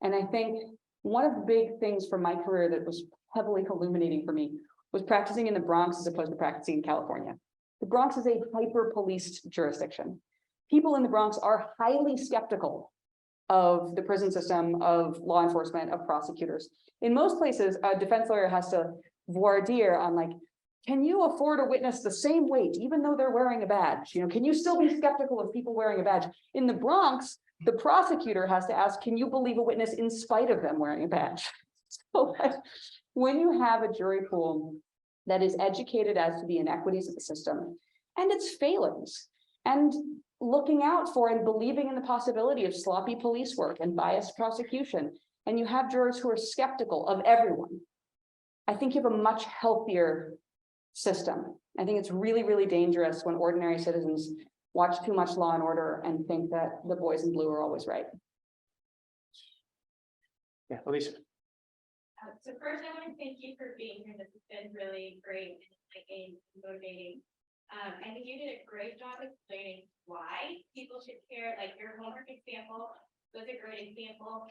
And I think one of the big things from my career that was heavily illuminating for me was practicing in the Bronx as opposed to practicing in California. The Bronx is a hyper-policed jurisdiction. People in the Bronx are highly skeptical of the prison system, of law enforcement, of prosecutors. In most places, a defense lawyer has to voir dire on can you afford a witness the same weight, even though they're wearing a badge? Can you still be skeptical of people wearing a badge? In the Bronx, the prosecutor has to ask, can you believe a witness in spite of them wearing a badge? So when you have a jury pool that is educated as to the inequities of the system and its failings, and looking out for and believing in the possibility of sloppy police work and biased prosecution, and you have jurors who are skeptical of everyone, I think you have a much healthier system. I think it's really, really dangerous when ordinary citizens watch too much Law and Order and think that the boys in blue are always right. Yeah, Alicia. So first, I want to thank you for being here. This has been really great and motivating. I think you did a great job explaining why people should care. Like your homework example was a great example.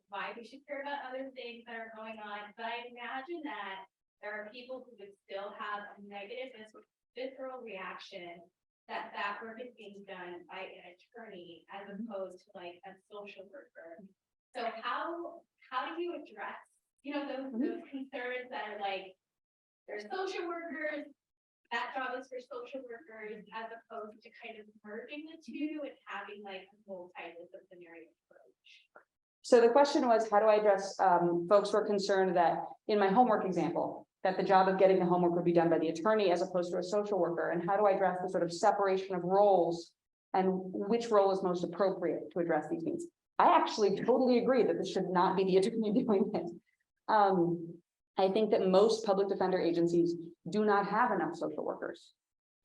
why we should care about other things that are going on, but I imagine that there are people who would still have a negative visceral reaction that that work is being done by an attorney as opposed to like a social worker. So how do you address, you know, those concerns that are like, there's social workers, that job is for social workers, as opposed to kind of merging the two and having like a multidisciplinary approach? So the question was, how do I address folks who are concerned that in my homework example, that the job of getting the homework would be done by the attorney as opposed to a social worker? And how do I address the sort of separation of roles and which role is most appropriate to address these needs? I actually totally agree that this should not be the attorney doing it. I think that most public defender agencies do not have enough social workers.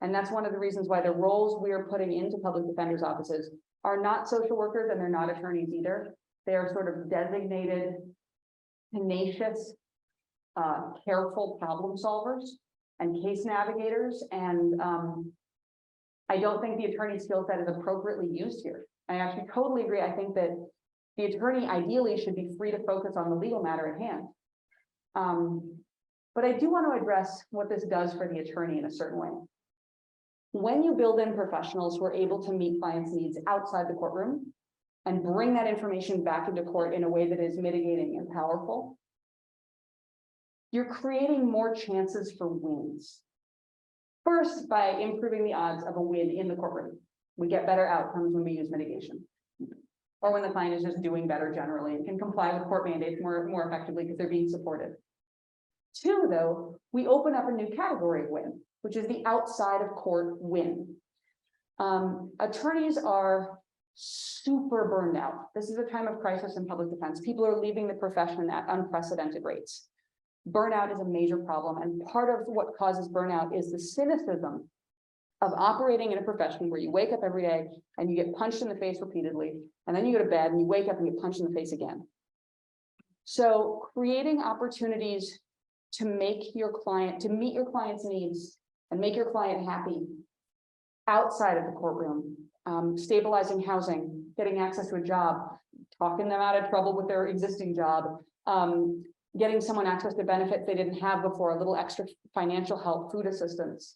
And that's one of the reasons why the roles we are putting into public defenders' offices are not social workers and they're not attorneys either. They are sort of designated, tenacious, careful problem solvers and case navigators. And I don't think the attorney skill set is appropriately used here. I actually totally agree. I think that the attorney ideally should be free to focus on the legal matter at hand. But I do want to address what this does for the attorney in a certain way. When you build in professionals who are able to meet clients' needs outside the courtroom and bring that information back into court in a way that is mitigating and powerful, you're creating more chances for wins. First, by improving the odds of a win in the courtroom. We get better outcomes when we use mitigation, or when the client is just doing better generally and can comply with court mandates more effectively because they're being supported. Two, though, we open up a new category of win, which is the outside of court win. Attorneys are super burned out. This is a time of crisis in public defense. People are leaving the profession at unprecedented rates. Burnout is a major problem, and part of what causes burnout is the cynicism of operating in a profession where you wake up every day and you get punched in the face repeatedly, and then you go to bed and you wake up and get punched in the face again. So creating opportunities to meet your client's needs and make your client happy outside of the courtroom, stabilizing housing, getting access to a job, talking them out of trouble with their existing job, getting someone access to benefits they didn't have before, a little extra financial help, food assistance.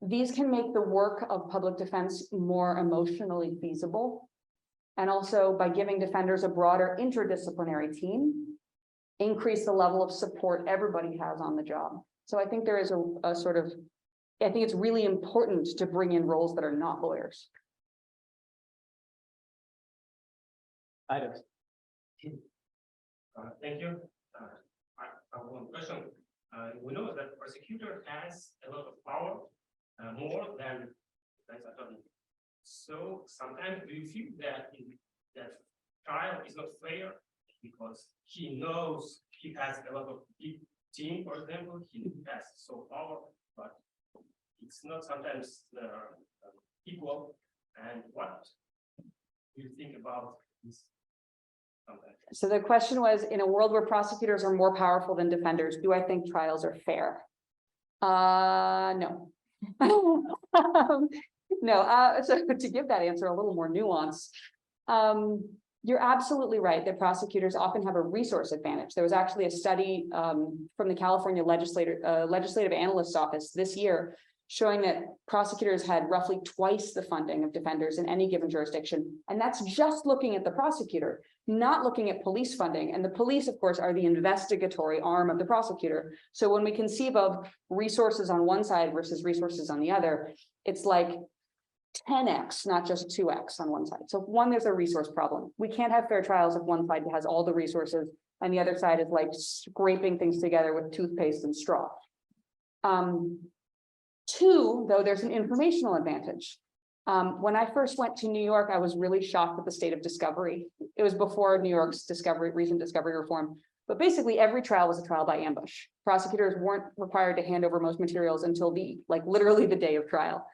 These can make the work of public defense more emotionally feasible. And also, by giving defenders a broader interdisciplinary team, increase the level of support everybody has on the job. So I think there is a sort of, I think it's really important to bring in roles that are not lawyers. Items. Thank you. I have one question. We know that prosecutor has a lot of power, more than defense attorney. So sometimes do you feel that that trial is not fair because he knows he has a lot of big team, for example, he has so power, but it's not sometimes equal. And what do you think about this? So the question was, in a world where prosecutors are more powerful than defenders, do I think trials are fair? No. No, so to give that answer a little more nuance, you're absolutely right that prosecutors often have a resource advantage. There was actually a study from the California Legislative Analyst's Office this year showing that prosecutors had roughly twice the funding of defenders in any given jurisdiction. And that's just looking at the prosecutor, not looking at police funding. And the police, of course, are the investigatory arm of the prosecutor. So when we conceive of resources on one side versus resources on the other, it's like 10x, not just 2x on one side. So one, there's a resource problem. We can't have fair trials if one side has all the resources and the other side is like scraping things together with toothpaste and straw. Two, though, there's an informational advantage. When I first went to New York, I was really shocked at the state of discovery. It was before New York's recent discovery reform. But basically, every trial was a trial by ambush. Prosecutors weren't required to hand over most materials until literally the day of trial.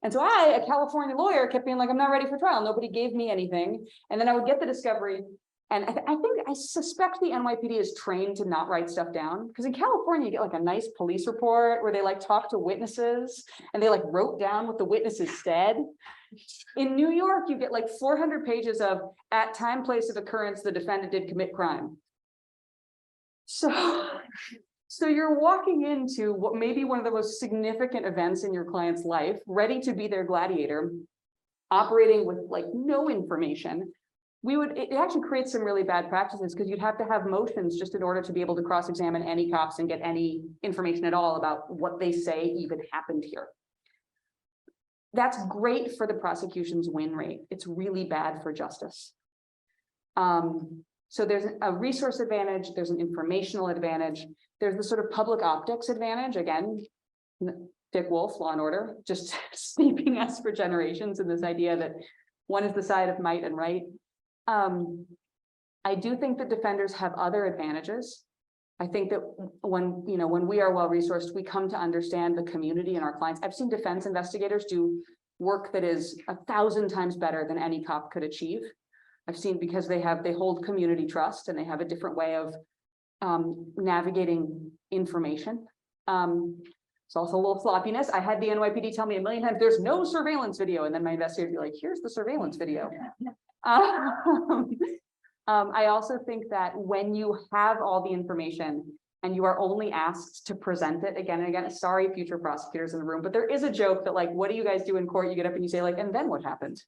And so I, a California lawyer, kept being like, I'm not ready for trial. Nobody gave me anything. And then I would get the discovery And I suspect the NYPD is trained to not write stuff down, because in California, you get like a nice police report where they like talk to witnesses and they like wrote down what the witnesses said. In New York, you get like 400 pages of at time, place of occurrence, the defendant did commit crime. So you're walking into what may be one of the most significant events in your client's life, ready to be their gladiator, operating with like no information. It actually creates some really bad practices, because you'd have to have motions just in order to be able to cross-examine any cops and get any information at all about what they say even happened here. That's great for the prosecution's win rate. It's really bad for justice. So there's a resource advantage, there's an informational advantage, there's the sort of public optics advantage. Again, Dick Wolf, Law and Order, just steeping us for generations in this idea that one is the side of might and right. I do think that defenders have other advantages. I think that when we are well-resourced, we come to understand the community and our clients. I've seen defense investigators do work that is 1,000 times better than any cop could achieve. I've seen, because they hold community trust and they have a different way of navigating information. It's also a little sloppiness. I had the NYPD tell me a million times, there's no surveillance video. And then my investigator would be like, here's the surveillance video. I also think that when you have all the information and you are only asked to present it again and again, sorry, future prosecutors in the room, but there is a joke that like, what do you guys do in court? You get up and you say like, and then what happened?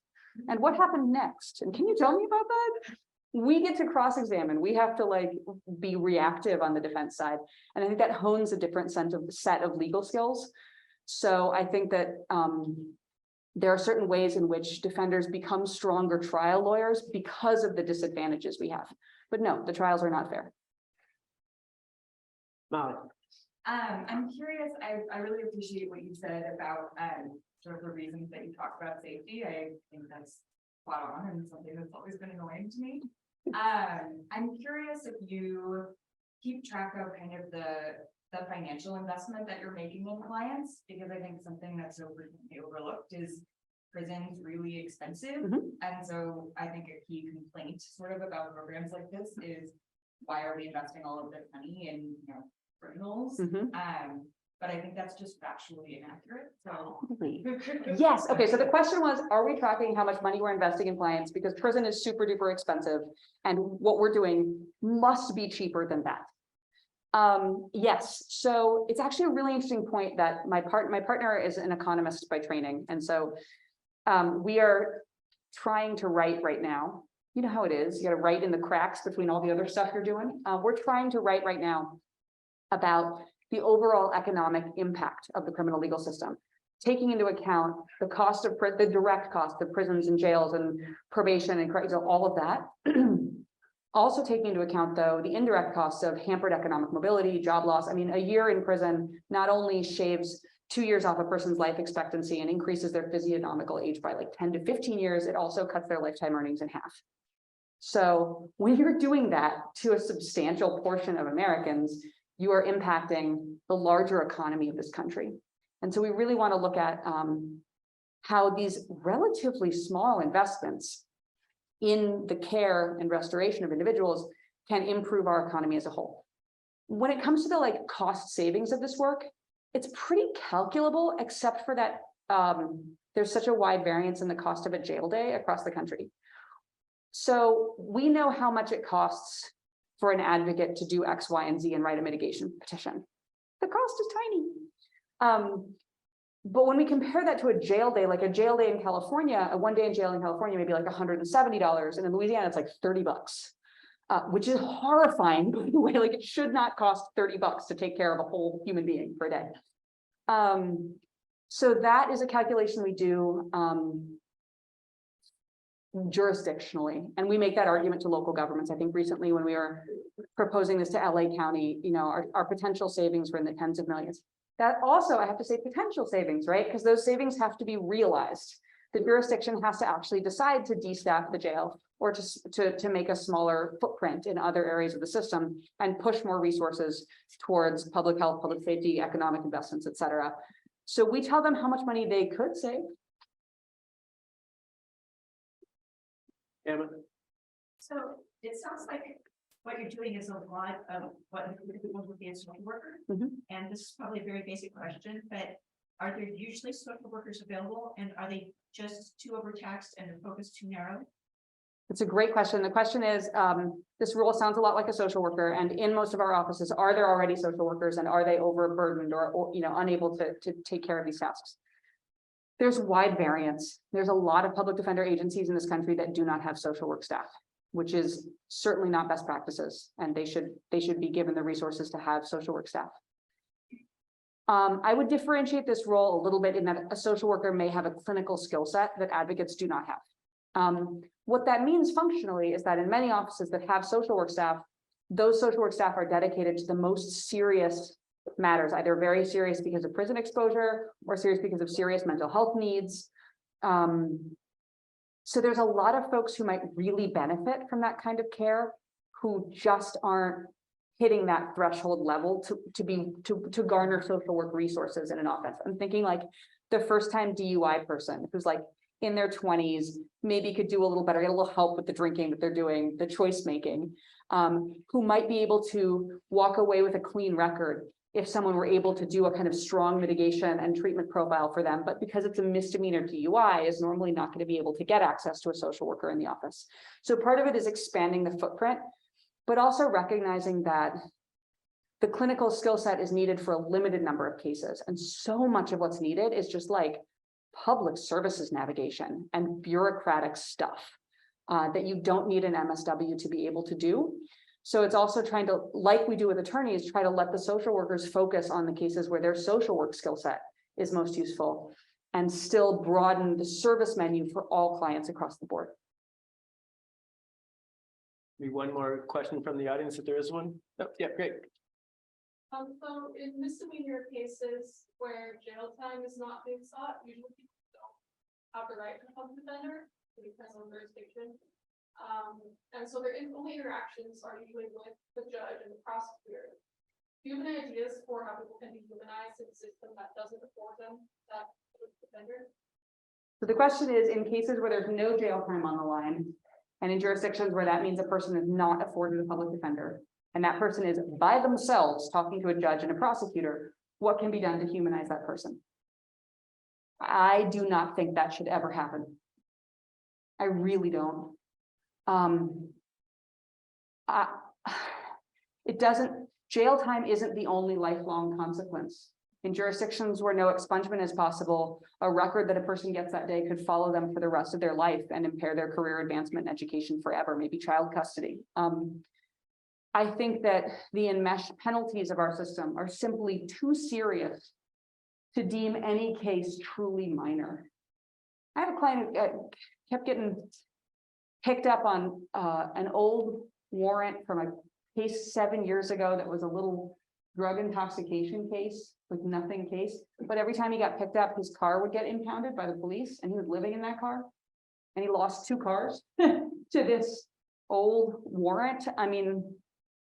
And what happened next? And can you tell me about that? We get to cross-examine. We have to like be reactive on the defense side. And I think that hones a different set of legal skills. So I think that there are certain ways in which defenders become stronger trial lawyers because of the disadvantages we have. But no, the trials are not fair. Molly. I'm curious, I really appreciate what you said about sort of the reasons that you talked about safety. I think that's spot on and something that's always been annoying to me. I'm curious if you keep track of kind of the financial investment that you're making in clients, because I think something that's so frequently overlooked is prison's really expensive. And so I think a key complaint sort of about programs like this is, why are we investing all of this money in criminals? But I think that's just factually inaccurate. So yes. Okay. So the question was, are we tracking how much money we're investing in clients? Because prison is super duper expensive, and what we're doing must be cheaper than that. Yes. So it's actually a really interesting point that my partner is an economist by training. And so we are trying to write right now. You know how it is. You got to write in the cracks between all the other stuff you're doing. We're trying to write right now about the overall economic impact of the criminal legal system, taking into account the cost of the direct cost of prisons and jails and probation and all of that. Also taking into account, though, the indirect costs of hampered economic mobility, job loss. I mean, a year in prison not only shaves 2 years off a person's life expectancy and increases their physiognomical age by like 10 to 15 years, it also cuts their lifetime earnings in half. So when you're doing that to a substantial portion of Americans, you are impacting the larger economy of this country. And so we really want to look at how these relatively small investments in the care and restoration of individuals can improve our economy as a whole. When it comes to the like cost savings of this work, it's pretty calculable, except for that there's such a wide variance in the cost of a jail day across the country. So we know how much it costs for an advocate to do X, Y, and Z and write a mitigation petition. The cost is tiny. But when we compare that to a jail day, like a jail day in California, a 1 day in jail in California may be like $170, and in Louisiana it's like $30, which is horrifying, by the way. Like, it should not cost $30 to take care of a whole human being per day. So that is a calculation we do jurisdictionally, and we make that argument to local governments. I think recently when we were proposing this to LA County, our potential savings were in the tens of millions. That also, I have to say, potential savings, right? Because those savings have to be realized. The jurisdiction has to actually decide to destaff the jail or to make a smaller footprint in other areas of the system and push more resources towards public health, public safety, economic investments, et cetera. So we tell them how much money they could save. Emma? So it sounds like what you're doing is a lot of what people would be a social worker. Mhm. And this is probably a very basic question, but are there usually social workers available, and are they just too overtaxed and the focus too narrow? It's a great question. The question is, this role sounds a lot like a social worker, and in most of our offices, are there already social workers, and are they overburdened or unable to take care of these tasks? There's wide variance. There's a lot of public defender agencies in this country that do not have social work staff, which is certainly not best practices, and they should be given the resources to have social work staff. I would differentiate this role a little bit in that a social worker may have a clinical skill set that advocates do not have. What that means functionally is that in many offices that have social work staff, those social work staff are dedicated to the most serious matters, either very serious because of prison exposure or serious because of serious mental health needs. So there's a lot of folks who might really benefit from that kind of care who just aren't hitting that threshold level to garner social work resources in an office. I'm thinking like the first time DUI person who's like in their 20s, maybe could do a little better, get a little help with the drinking that they're doing, the choice making, who might be able to walk away with a clean record if someone were able to do a kind of strong mitigation and treatment profile for them, but because it's a misdemeanor DUI is normally not going to be able to get access to a social worker in the office. So part of it is expanding the footprint, but also recognizing that the clinical skill set is needed for a limited number of cases. And so much of what's needed is just like public services navigation and bureaucratic stuff that you don't need an MSW to be able to do. So it's also trying to, like we do with attorneys, try to let the social workers focus on the cases where their social work skill set is most useful and still broaden the service menu for all clients across the board. Maybe one more question from the audience, if there is one. Oh, yeah, great. So in misdemeanor cases where jail time is not being sought, usually people don't have the right to a public defender because of jurisdiction. And so their only interactions are usually with the judge and the prosecutor. Do you have any ideas for how people can be humanized in a system that doesn't afford them that public defender? So the question is, in cases where there's no jail time on the line, and in jurisdictions where that means a person is not afforded a public defender, and that person is by themselves talking to a judge and a prosecutor, what can be done to humanize that person? I do not think that should ever happen. I really don't. Jail time isn't the only lifelong consequence. In jurisdictions where no expungement is possible, a record that a person gets that day could follow them for the rest of their life and impair their career advancement and education forever, maybe child custody. I think that the enmeshed penalties of our system are simply too serious to deem any case truly minor. I have a client who kept getting picked up on an old warrant from a case 7 years ago that was a little drug intoxication case with nothing case. But every time he got picked up, his car would get impounded by the police and he was living in that car. And he lost 2 cars to this old warrant. I mean,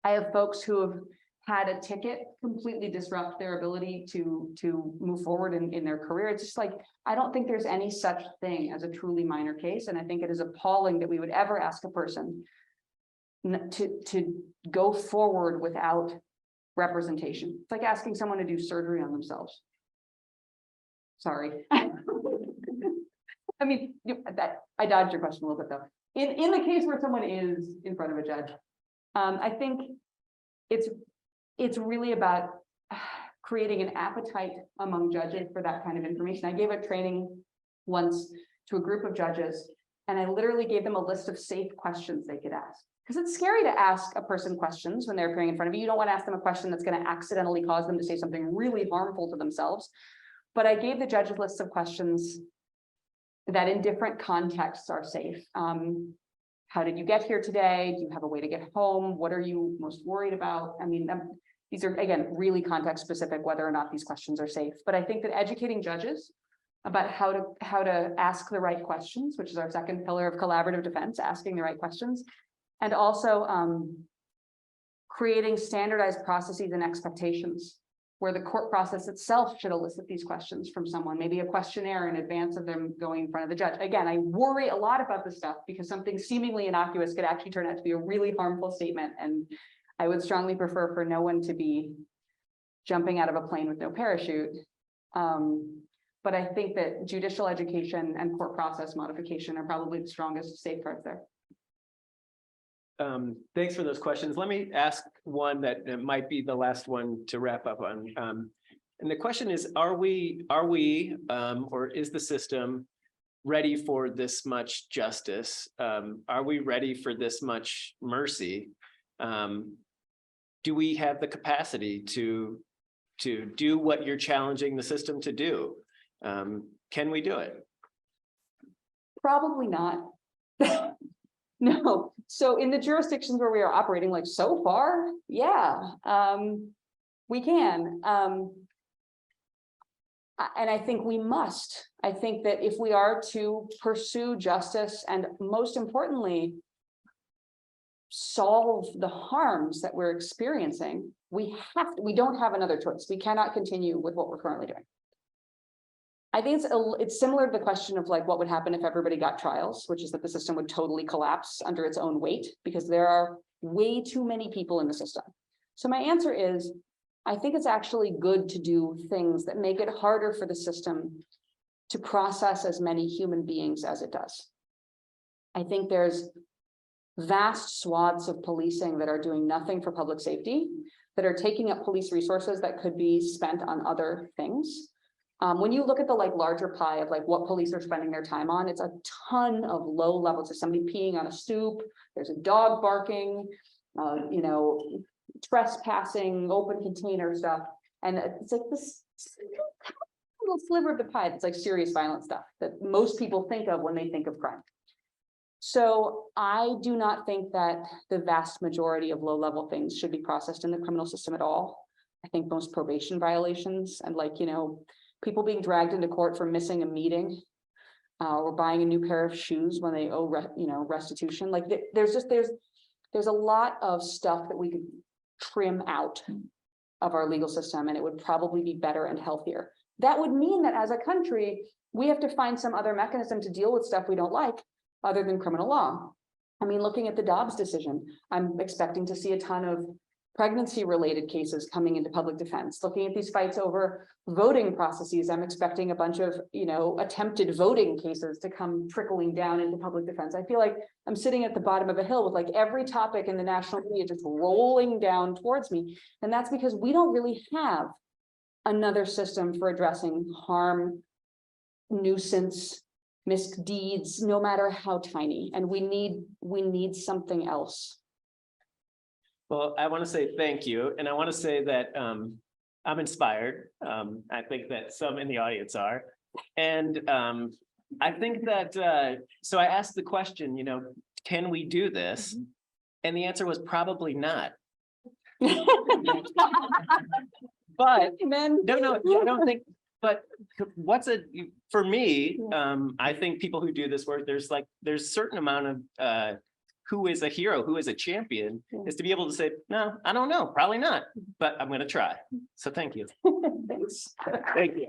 I have folks who have had a ticket completely disrupt their ability to move forward in their career. It's just like, I don't think there's any such thing as a truly minor case. And I think it is appalling that we would ever ask a person to go forward without representation. It's like asking someone to do surgery on themselves. Sorry. I mean, I dodged your question a little bit though. In the case where someone is in front of a judge, I think it's really about creating an appetite among judges for that kind of information. I gave a training once to a group of judges, and I literally gave them a list of safe questions they could ask. Because it's scary to ask a person questions when they're appearing in front of you. You don't want to ask them a question that's going to accidentally cause them to say something really harmful to themselves. But I gave the judges lists of questions that in different contexts are safe. How did you get here today? Do you have a way to get home? What are you most worried about? I mean, these are, again, really context specific, whether or not these questions are safe. But I think that educating judges about how to ask the right questions, which is our second pillar of collaborative defense, asking the right questions, and also creating standardized processes and expectations where the court process itself should elicit these questions from someone, maybe a questionnaire in advance of them going in front of the judge. Again, I worry a lot about this stuff because something seemingly innocuous could actually turn out to be a really harmful statement. And I would strongly prefer for no one to be jumping out of a plane with no parachute. But I think that judicial education and court process modification are probably the strongest safeguards there. Thanks for those questions. Let me ask one that might be the last one to wrap up on. And the question is, are we, or is the system ready for this much justice? Are we ready for this much mercy? Do we have the capacity to do what you're challenging the system to do? Can we do it? Probably not. No. So in the jurisdictions where we are operating, like so far, yeah, we can. And I think we must. I think that if we are to pursue justice and most importantly, solve the harms that we're experiencing, we don't have another choice. We cannot continue with what we're currently doing. I think it's similar to the question of like what would happen if everybody got trials, which is that the system would totally collapse under its own weight because there are way too many people in the system. So my answer is, I think it's actually good to do things that make it harder for the system to process as many human beings as it does. I think there's vast swaths of policing that are doing nothing for public safety, that are taking up police resources that could be spent on other things. When you look at the like larger pie of like what police are spending their time on, it's a ton of low levels. There's somebody peeing on a stoop, there's a dog barking, you know, trespassing, open container stuff. And it's like this little sliver of the pie that's like serious violent stuff that most people think of when they think of crime. So I do not think that the vast majority of low-level things should be processed in the criminal system at all. I think most probation violations and like, you know, people being dragged into court for missing a meeting or buying a new pair of shoes when they owe, restitution. Like there's a lot of stuff that we could trim out of our legal system, and it would probably be better and healthier. That would mean that as a country, we have to find some other mechanism to deal with stuff we don't like other than criminal law. I mean, looking at the Dobbs decision, I'm expecting to see a ton of pregnancy-related cases coming into public defense. Looking at these fights over voting processes, I'm expecting a bunch of, attempted voting cases to come trickling down into public defense. I feel like I'm sitting at the bottom of a hill with like every topic in the national media just rolling down towards me. And that's because we don't really have another system for addressing harm, nuisance, misdeeds, no matter how tiny. And we need something else. Well, I want to say thank you. And I want to say that I'm inspired. I think that some in the audience are. And I think that, so I asked the question, can we do this? And the answer was probably not. But no, I don't think, but for me, I think people who do this work, there's a certain amount of who is a hero, who is a champion, is to be able to say, no, I don't know, probably not, but I'm going to try. So thank you. Thanks. Thank you.